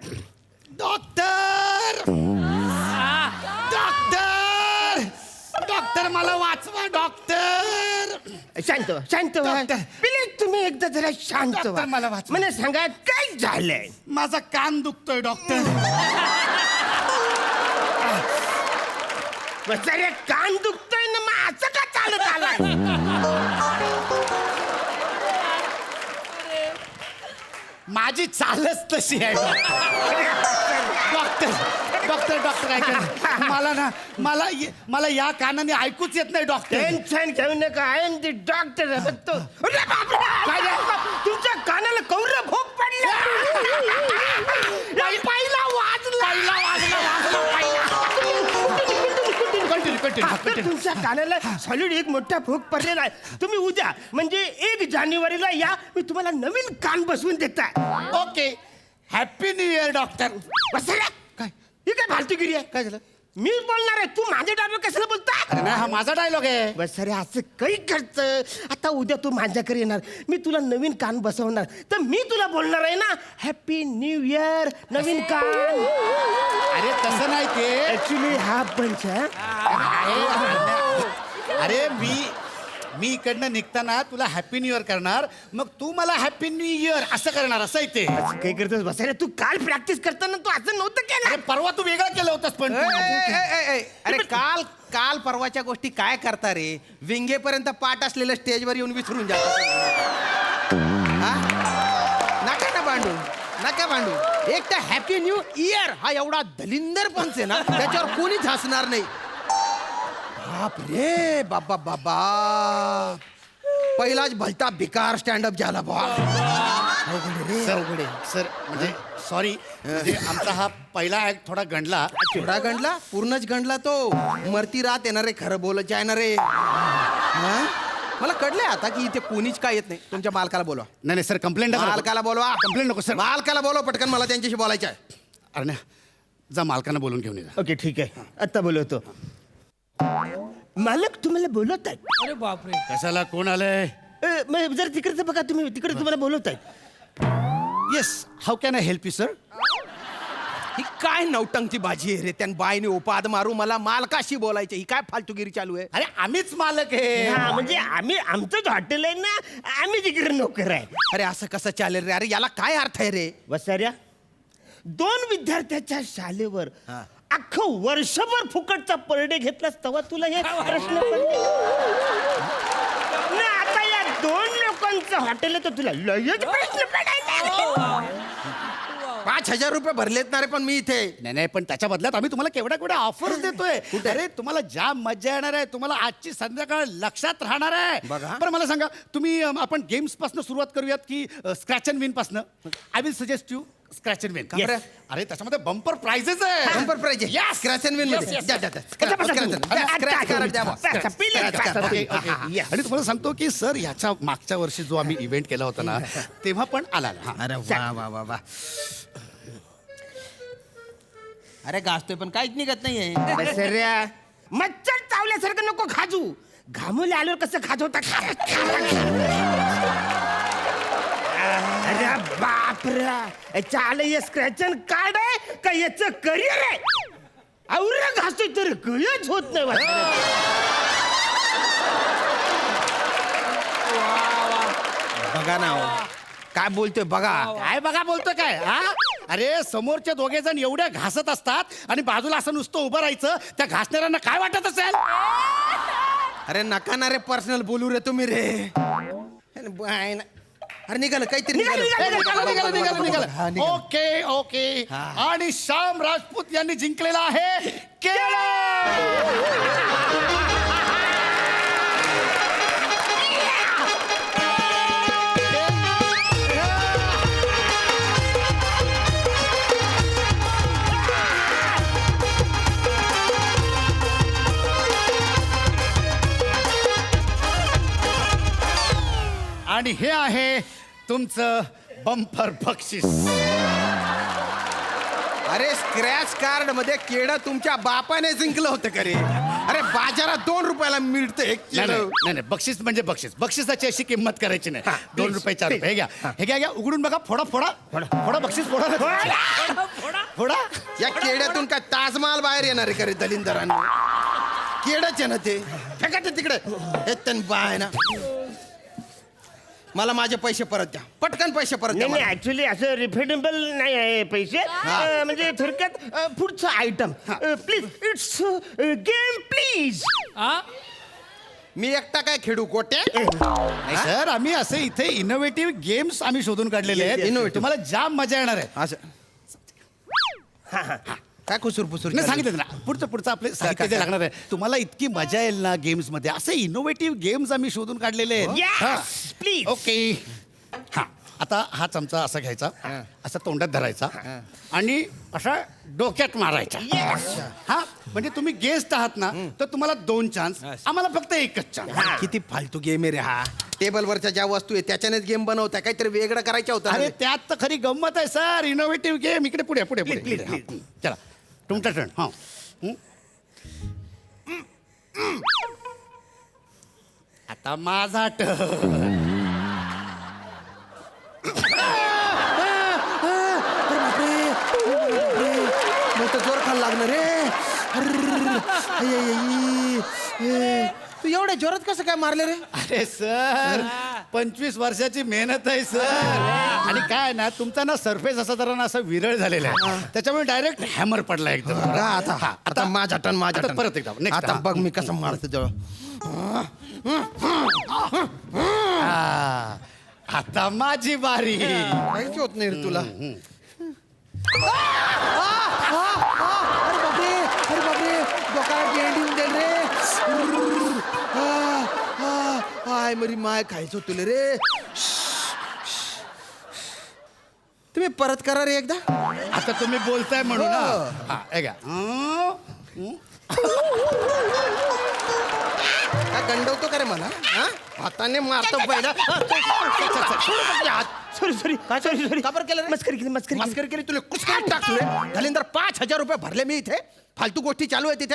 Speaker 2: डॉक्टर मला वाचवा डॉक्टर.
Speaker 7: शांत व्हा. प्लीज तुम्ही एकदा जरा शांत व्हा.
Speaker 2: डॉक्टर, मला वाचवा.
Speaker 7: मला सांगा काय झालंय.
Speaker 2: माझा कान दुखतोय डॉक्टर.
Speaker 7: जरा कान दुखतोय ना, मग असं का चालत आलाय?
Speaker 2: माझी चालच तशी आहे डॉक्टर ऐका. मला या कानाने ऐकूच येत नाही डॉक्टर.
Speaker 7: टेन्शन घेऊ नका. I am the doctor. तुमच्या कानाला कौर भोग पडला. पहिला तुमच्या कानाला सॉलिड एक मोठा भोग पडलेला आहे. तुम्ही उद्या म्हणजे 1 जानेवारीला या, मी तुम्हाला नवीन कान बसवून देताय.
Speaker 2: Okay. Happy new year doctor.
Speaker 11: बसल्या काय ही काय फालतूगिरी आहे? काय झालं? मी बोलणार आहे, तू माझे डायलॉग कशाला बोलता?
Speaker 2: अरे नाही, हा माझा डायलॉग आहे.
Speaker 11: बस अरे असं काही घडतं. आता उद्या तू माझ्याकडे येणार, मी तुला नवीन कान बसवणार, तर मी तुला बोलणार आहे ना हॅपी न्यू इयर नवीन कान.
Speaker 2: अरे तसं नाही ते.
Speaker 11: ऍक्च्युली हा पंच
Speaker 2: अरे मी इकडनं निघताना तुला हॅपी न्यू इयर करणार, मग तू मला हॅपी न्यू इयर असं करणार, असं आहे ते.
Speaker 11: काय करतोस बसायला? तू काल प्रॅक्टिस करताना तू असं नव्हतं केलं.
Speaker 2: अरे परवा तू वेगळं केलं होतंस पण
Speaker 11: अरे काल परवाच्या गोष्टी काय करता रे? विंगेपर्यंत पाठ असलेलं स्टेजवर येऊन विसरून जातो. नका भांडू. एक तर हॅपी न्यू इयर हा एवढा दलिंदर पंच आहे ना, त्याच्यावर कोणीच हसणार नाही. बाप रे बाबा बाबा, पहिलाच भलता बेकार स्टँडअप झाला बा.
Speaker 2: सर म्हणजे सॉरी, म्हणजे आमचा हा पहिला ऍक्ट थोडा गंडला.
Speaker 11: थोडा गंडला? पूर्णच गंडला तो. मरती रात येणार रे, खरं बोलायचं आहे ना रे. मला कळलंय आता की इथे कोणीच काय येत नाही. तुमच्या मालकाला बोलवा.
Speaker 2: नाही सर, कंप्लेंट
Speaker 11: मालकाला बोलवा.
Speaker 2: कंप्लेंट नको सर.
Speaker 11: मालकाला बोलवा पटकन, मला त्यांच्याशी बोलायचं आहे.
Speaker 2: अरे ना, जा मालकांना बोलून घेऊन ये.
Speaker 11: ओके ठीक आहे, आता बोलवतो. मालक तुम्हाला बोलवत आहेत.
Speaker 6: अरे बापरे.
Speaker 2: कशाला, कोण आलंय?
Speaker 11: जर तिकडचं बघा तुम्ही, तिकडे तुम्हाला बोलवत आहेत.
Speaker 2: Yes, how can I help you sir?
Speaker 11: ही काय नवटंगची बाजी आहे रे? त्यान बाईने उपाद मारू मला मालकाशी बोलायचं. ही काय फालतूगिरी चालू आहे?
Speaker 2: अरे आम्हीच मालक आहे.
Speaker 11: म्हणजे आमचंच हॉटेल आहे ना, आम्ही तिकडे नोकर आहे. अरे असं कसं चालेल रे? अरे याला काय अर्थ आहे रे? बसाऱ्या, 2 विद्यार्थ्याच्या शाळेवर अख्खं वर्षभर फुकटचा पर डे घेतलास तेव्हा तुला हे प्रश्न पडले ना. आता या 2 लोकांचं हॉटेल आहे तर तुला लयच प्रश्न पडायला. 5,000 रुपये भरलेत ना रे पण मी इथे.
Speaker 2: नाही, पण त्याच्या बदल्यात आम्ही तुम्हाला केवढ्या ऑफर्स देतोय. अरे तुम्हाला जाम मजा येणार आहे. तुम्हाला आजची संध्याकाळ लक्षात राहणार आहे.
Speaker 11: बघा.
Speaker 2: बरं मला सांगा, तुम्ही आपण गेम्स पासून सुरुवात करूयात की स्क्रॅच अँड विन पासून? I will suggest you scratch and win. अरे त्याच्यामध्ये बंपर प्राइजेस आहे.
Speaker 11: बंपर प्राइज आहे. स्क्रॅच अँड विन मध्ये
Speaker 2: आणि तुम्हाला सांगतो की सर, ह्याच्या मागच्या वर्षी जो आम्ही इव्हेंट केला होता ना, तेव्हा पण आला.
Speaker 11: अरे वा वा वा वा. अरे गाजतोय पण काहीच निघत नाहीये. मच्छर चावल्यासारखं नको खाजू. घामोले आल्यावर कसं खाजवता? अरे बापरे, चाल हे स्क्रॅच अँड कार्ड आहे का याचं करिअर आहे? आवरा घासतोय तर कळच होत नाही. बघा ना काय बोलतोय, बघा
Speaker 2: काय बघा बोलतो काय? हा, अरे समोरचे 2 जण एवढ्या घासत असतात आणि बाजूला असं नुसतं उभं राहायचं. त्या घासणाऱ्यांना काय वाटत असेल?
Speaker 11: अरे नका ना रे पर्सनल बोलू रे तुम्ही रे. अरे निघालं काहीतरी
Speaker 2: निघालं. ओके. आणि श्याम राजपूत यांनी जिंकलेला आहे केळं. आणि हे आहे तुमचं बंपर बक्षीस.
Speaker 11: अरे स्क्रॅच कार्ड मध्ये केळं तुमच्या बापाने जिंकलं होतं का रे? अरे बाजारात 2 रुपयाला मिळतं एक केळं.
Speaker 2: नाही, बक्षीस म्हणजे बक्षीस. बक्षिसाची अशी किंमत करायची नाही. 2 रुपये 4 रुपये. हे घ्या उघडून बघा. फोडा बक्षीस. फोडा.
Speaker 11: या केड्यातून काय ताजमहाल बाहेर येणार आहे का रे दलिंदरांना? केळंच आहे ना ते. फेका ते तिकडे. हे तन बाय ना. मला माझे पैसे परत द्या, पटकन पैसे परत द्या.
Speaker 7: नाही ऍक्च्युली असं रिफंडेबल नाही आहे पैसे. म्हणजे थोडक्यात पुढचं item please. It's game please.
Speaker 11: मी एकटा काय खेळू गोट्या?
Speaker 2: नाही सर, आम्ही असे इथे इनोव्हेटिव्ह गेम्स आम्ही शोधून काढलेले आहेत.
Speaker 11: Innovative.
Speaker 2: तुम्हाला जाम मजा येणार आहे.
Speaker 11: असं काय कुसूर
Speaker 2: नाही सांगितलं ना, पुढचं आपले साहित्य जे लागणार आहे. तुम्हाला इतकी मजा येईल ना गेम्स मध्ये. असे इनोव्हेटिव्ह गेम्स आम्ही शोधून काढलेले आहेत.
Speaker 7: प्लीज.
Speaker 2: ओके. हा, आता हा चमचा असा घ्यायचा, असा तोंडात धरायचा आणि असा डोक्यात मारायचा. हा, म्हणजे तुम्ही गेस्ट आहात ना, तर तुम्हाला 2 चान्स, आम्हाला फक्त 1च चान्स.
Speaker 11: किती फालतू गेम आहे रे हा. टेबलवरच्या ज्या वस्तू आहे त्याच्यानेच गेम बनवताय, काहीतरी वेगळं करायचं होतं.
Speaker 2: अरे त्यात तर खरी गंमत आहे सर, इनोव्हेटिव्ह गेम. इकडे पुढे पुढे पुढे
Speaker 11: Please,
Speaker 2: हा. चला तुमचा टर्न. हा आता माझा टर्न.
Speaker 11: जोर खायला लागणार रे. तू एवढ्या जोरात कसं काय मारले रे?
Speaker 2: अरे सर 25 वर्षाची मेहनत आहे सर. आणि काय ना तुमचा ना सरफेस असा जरा ना असा विरळ झालेला आहे, त्याच्यामुळे डायरेक्ट हॅमर पडला एकदम.
Speaker 11: आता माझा टर्न, माझा
Speaker 2: आता
Speaker 11: turn.
Speaker 2: परत एकदा next.
Speaker 11: आता बघ मी कसं मारतो जवळ.
Speaker 2: आता माझी बारी.
Speaker 11: काहीच होत नाही रे तुला. अरे बापरे डोक्याला एंडिंग दे रे. हाय मरी माय खायचं तुला रे. तुम्ही परत करा रे एकदा.
Speaker 2: आता तुम्ही बोलताय म्हणून ना.
Speaker 11: हो.
Speaker 2: हा, हे घ्या.
Speaker 11: काय गंडवतो का रे मला? हा? हाताने मारतो पहिला.
Speaker 7: सॉरी सॉरी काय सॉरी सॉरी
Speaker 11: का बरं केलं रे?
Speaker 7: मस्करी केली
Speaker 11: मस्करी केली तुला कुठं टाकतो रे? दलिंदर 5,000 रुपये भरले मी इथे. फालतू गोष्टी चालू आहे तिथे.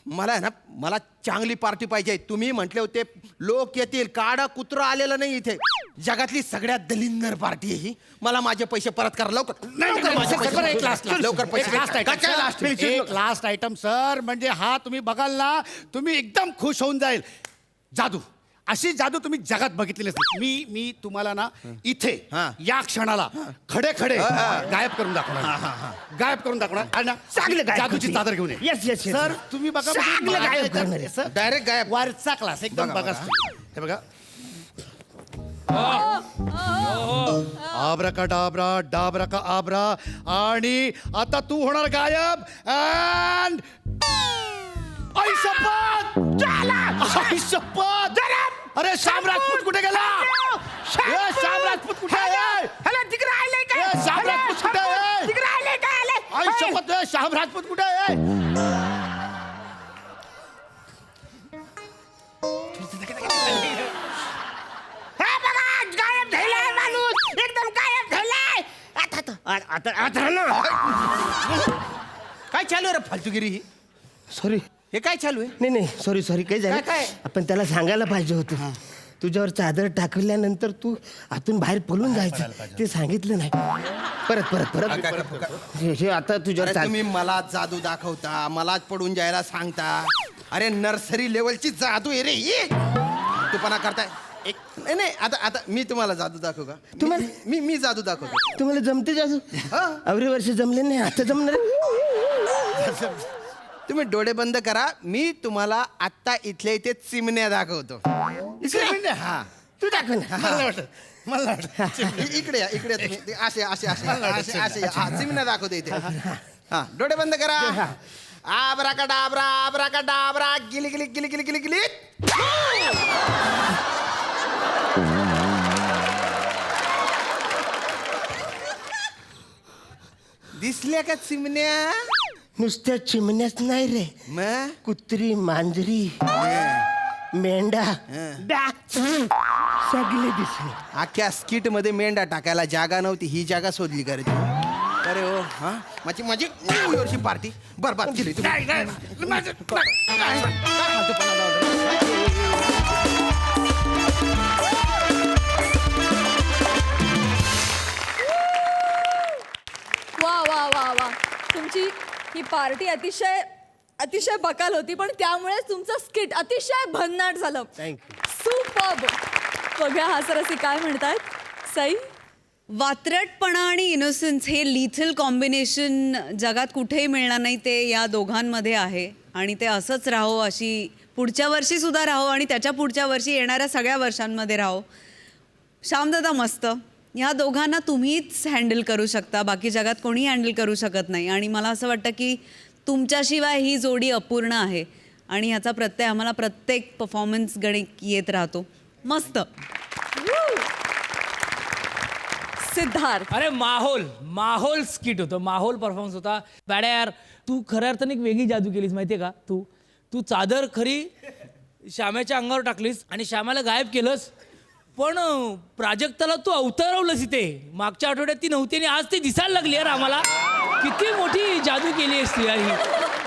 Speaker 11: मला आहे ना, मला चांगली पार्टी पाहिजे. तुम्ही म्हटले होते लोक येतील, काडा कुत्रा आलेलं नाही इथे. जगातली सगळ्यात दलिंदर पार्टी आहे ही. मला माझे पैसे परत करा लवकर. लवकर माझे पैसे. लवकर पैसे. काय last?
Speaker 2: एक लास्ट आयटम सर, म्हणजे हा तुम्ही बघाल ना तुम्ही एकदम खुश होऊन जाईल. जादू, अशी जादू तुम्ही जगात बघितली नसते. मी तुम्हाला ना इथे या क्षणाला खडे खडे गायब करून दाखवणार. गायब करून दाखवणार आणि ना
Speaker 7: चांगलं गायब
Speaker 2: जादूची
Speaker 7: करतील.
Speaker 2: चादर घेऊन ये.
Speaker 7: Yes, yes, yes.
Speaker 2: सर तुम्ही बघा
Speaker 7: चांगलं गायब करणार आहे.
Speaker 2: सर
Speaker 11: डायरेक्ट गायब.
Speaker 2: वरचा क्लास एकदम बघा. हे बघा. आब्राकाडाब्रा डाब्राका आब्रा. आणि आता तू होणार गायब. अँड आई शपथ. आई शपथ. अरे श्याम राजपूत कुठे गेला? श्याम राजपूत कुठे आहे?
Speaker 7: तिकडे आले
Speaker 2: श्याम राजपूत कुठे आहे?
Speaker 7: तिकडे आले काय आले
Speaker 2: आई शपथ, श्याम राजपूत कुठे आहे?
Speaker 7: गायब झालाय माणूस, एकदम गायब झालाय. आता
Speaker 11: काय चालू आहे रे फालतूगिरी ही?
Speaker 7: सॉरी
Speaker 11: हे काय चालू आहे?
Speaker 7: नाही नाही सॉरी काही झालं.
Speaker 11: काय?
Speaker 7: आपण त्याला सांगायला पाहिजे होतं. तुझ्यावर चादर टाकल्यानंतर तू आतून बाहेर पळून जायचं ते सांगितलं नाही. परत हे आता तुझ्यावर
Speaker 11: अरे तुम्ही मला जादू दाखवता, मलाच पडून जायला सांगता. अरे नर्सरी लेवलची जादू आहे रे ही. तूपणा करताय. नाही नाही आता मी तुम्हाला जादू दाखवू का? मी जादू दाखवतो.
Speaker 7: तुम्हाला जमते जादू? अवरे वर्ष जमले नाही, आता जमणार.
Speaker 11: तुम्ही डोळे बंद करा. मी तुम्हाला आत्ता इथल्या इथे चिमण्या दाखवतो.
Speaker 7: हा तू दाखव ना.
Speaker 2: मला वाटतं
Speaker 11: इकडे या, इकडे या तुम्ही. ते असे असे असे असे असे हा चिमण्या दाखवतो इथे. हा डोळे बंद करा. आब्राकाडाब्रा आब्राकाडाब्रा गिली गिली गिली गिली गिली गिली. दिसल्या का चिमण्या?
Speaker 7: नुसत्या चिमण्याच नाही रे,
Speaker 11: मग
Speaker 7: कुत्री, मांजरी, मेंढा सगळे दिसले.
Speaker 11: अख्ख्या स्किट मध्ये मेंढा टाकायला जागा नव्हती, ही जागा शोधली का रे तू? अरे हो हा माझी माझी न्यू इयरची पार्टी बरबाद केली तुम्ही. काय फालतूपणा लावला?
Speaker 4: वा वा वा वा, तुमची ही पार्टी अतिशय अतिशय बकाल होती, पण त्यामुळेच तुमचं स्किट अतिशय भन्नाट झालं. सुपर्ब. बघा हासरसी काय म्हणतायत. सई,
Speaker 10: वात्रटपणा आणि इनोसन्स हे लिथल कॉम्बिनेशन जगात कुठेही मिळणार नाही. ते या दोघांमध्ये आहे आणि ते असंच राहो, अशी पुढच्या वर्षी सुद्धा राहो आणि त्याच्या पुढच्या वर्षी येणाऱ्या सगळ्या वर्षांमध्ये राहो. श्यामदादा मस्त. ह्या दोघांना तुम्हीच हँडल करू शकता, बाकी जगात कोणी हँडल करू शकत नाही. आणि मला असं वाटतं की तुमच्याशिवाय ही जोडी अपूर्ण आहे आणि ह्याचा प्रत्यय आम्हाला प्रत्येक परफॉर्मन्स गणित येत राहतो. मस्त.
Speaker 4: सिद्धार्थ.
Speaker 6: अरे माहोल स्किट होतं, माहोल परफॉर्मन्स होता. बॅड्या यार, तू खऱ्या अर्थाने एक वेगळी जादू केलीस माहितीये का? तू चादर खरी श्यामाच्या अंगावर टाकलीस आणि श्यामाला गायब केलंस
Speaker 12: पण प्राजक्ताला तू अवतरवलंस इथे. मागच्या आठवड्यात ती नव्हती आणि आज ती दिसायला लागली यार आम्हाला. किती मोठी जादू केली असती यार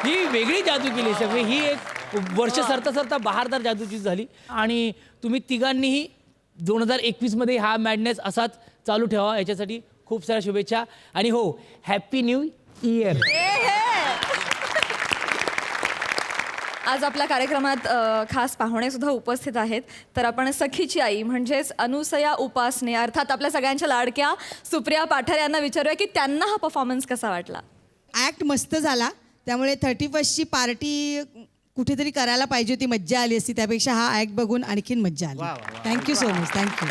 Speaker 12: ही वेगळी जादू केली सगळी. ही एक वर्ष सरता सरता बहारदार जादूची झाली. आणि तुम्ही तिघांनीही 2021 मध्ये हा मॅडनेस असाच चालू ठेवा, याच्यासाठी खूप साऱ्या शुभेच्छा. आणि हो, हॅपी न्यू इयर.
Speaker 4: आज आपल्या कार्यक्रमात खास पाहुणे सुद्धा उपस्थित आहेत. तर आपण सखीची आई म्हणजेच अनुसया उपासने अर्थात आपल्या सगळ्यांच्या लाडक्या सुप्रिया पाठारे यांना विचारूया की त्यांना हा परफॉर्मन्स कसा वाटला.
Speaker 13: ॲक्ट मस्त झाला, त्यामुळे 31ची पार्टी कुठेतरी करायला पाहिजे होती, मज्जा आली असती. त्यापेक्षा हा ॲक्ट बघून आणखीन मज्जा आली. Thank you so much. थँक्यू.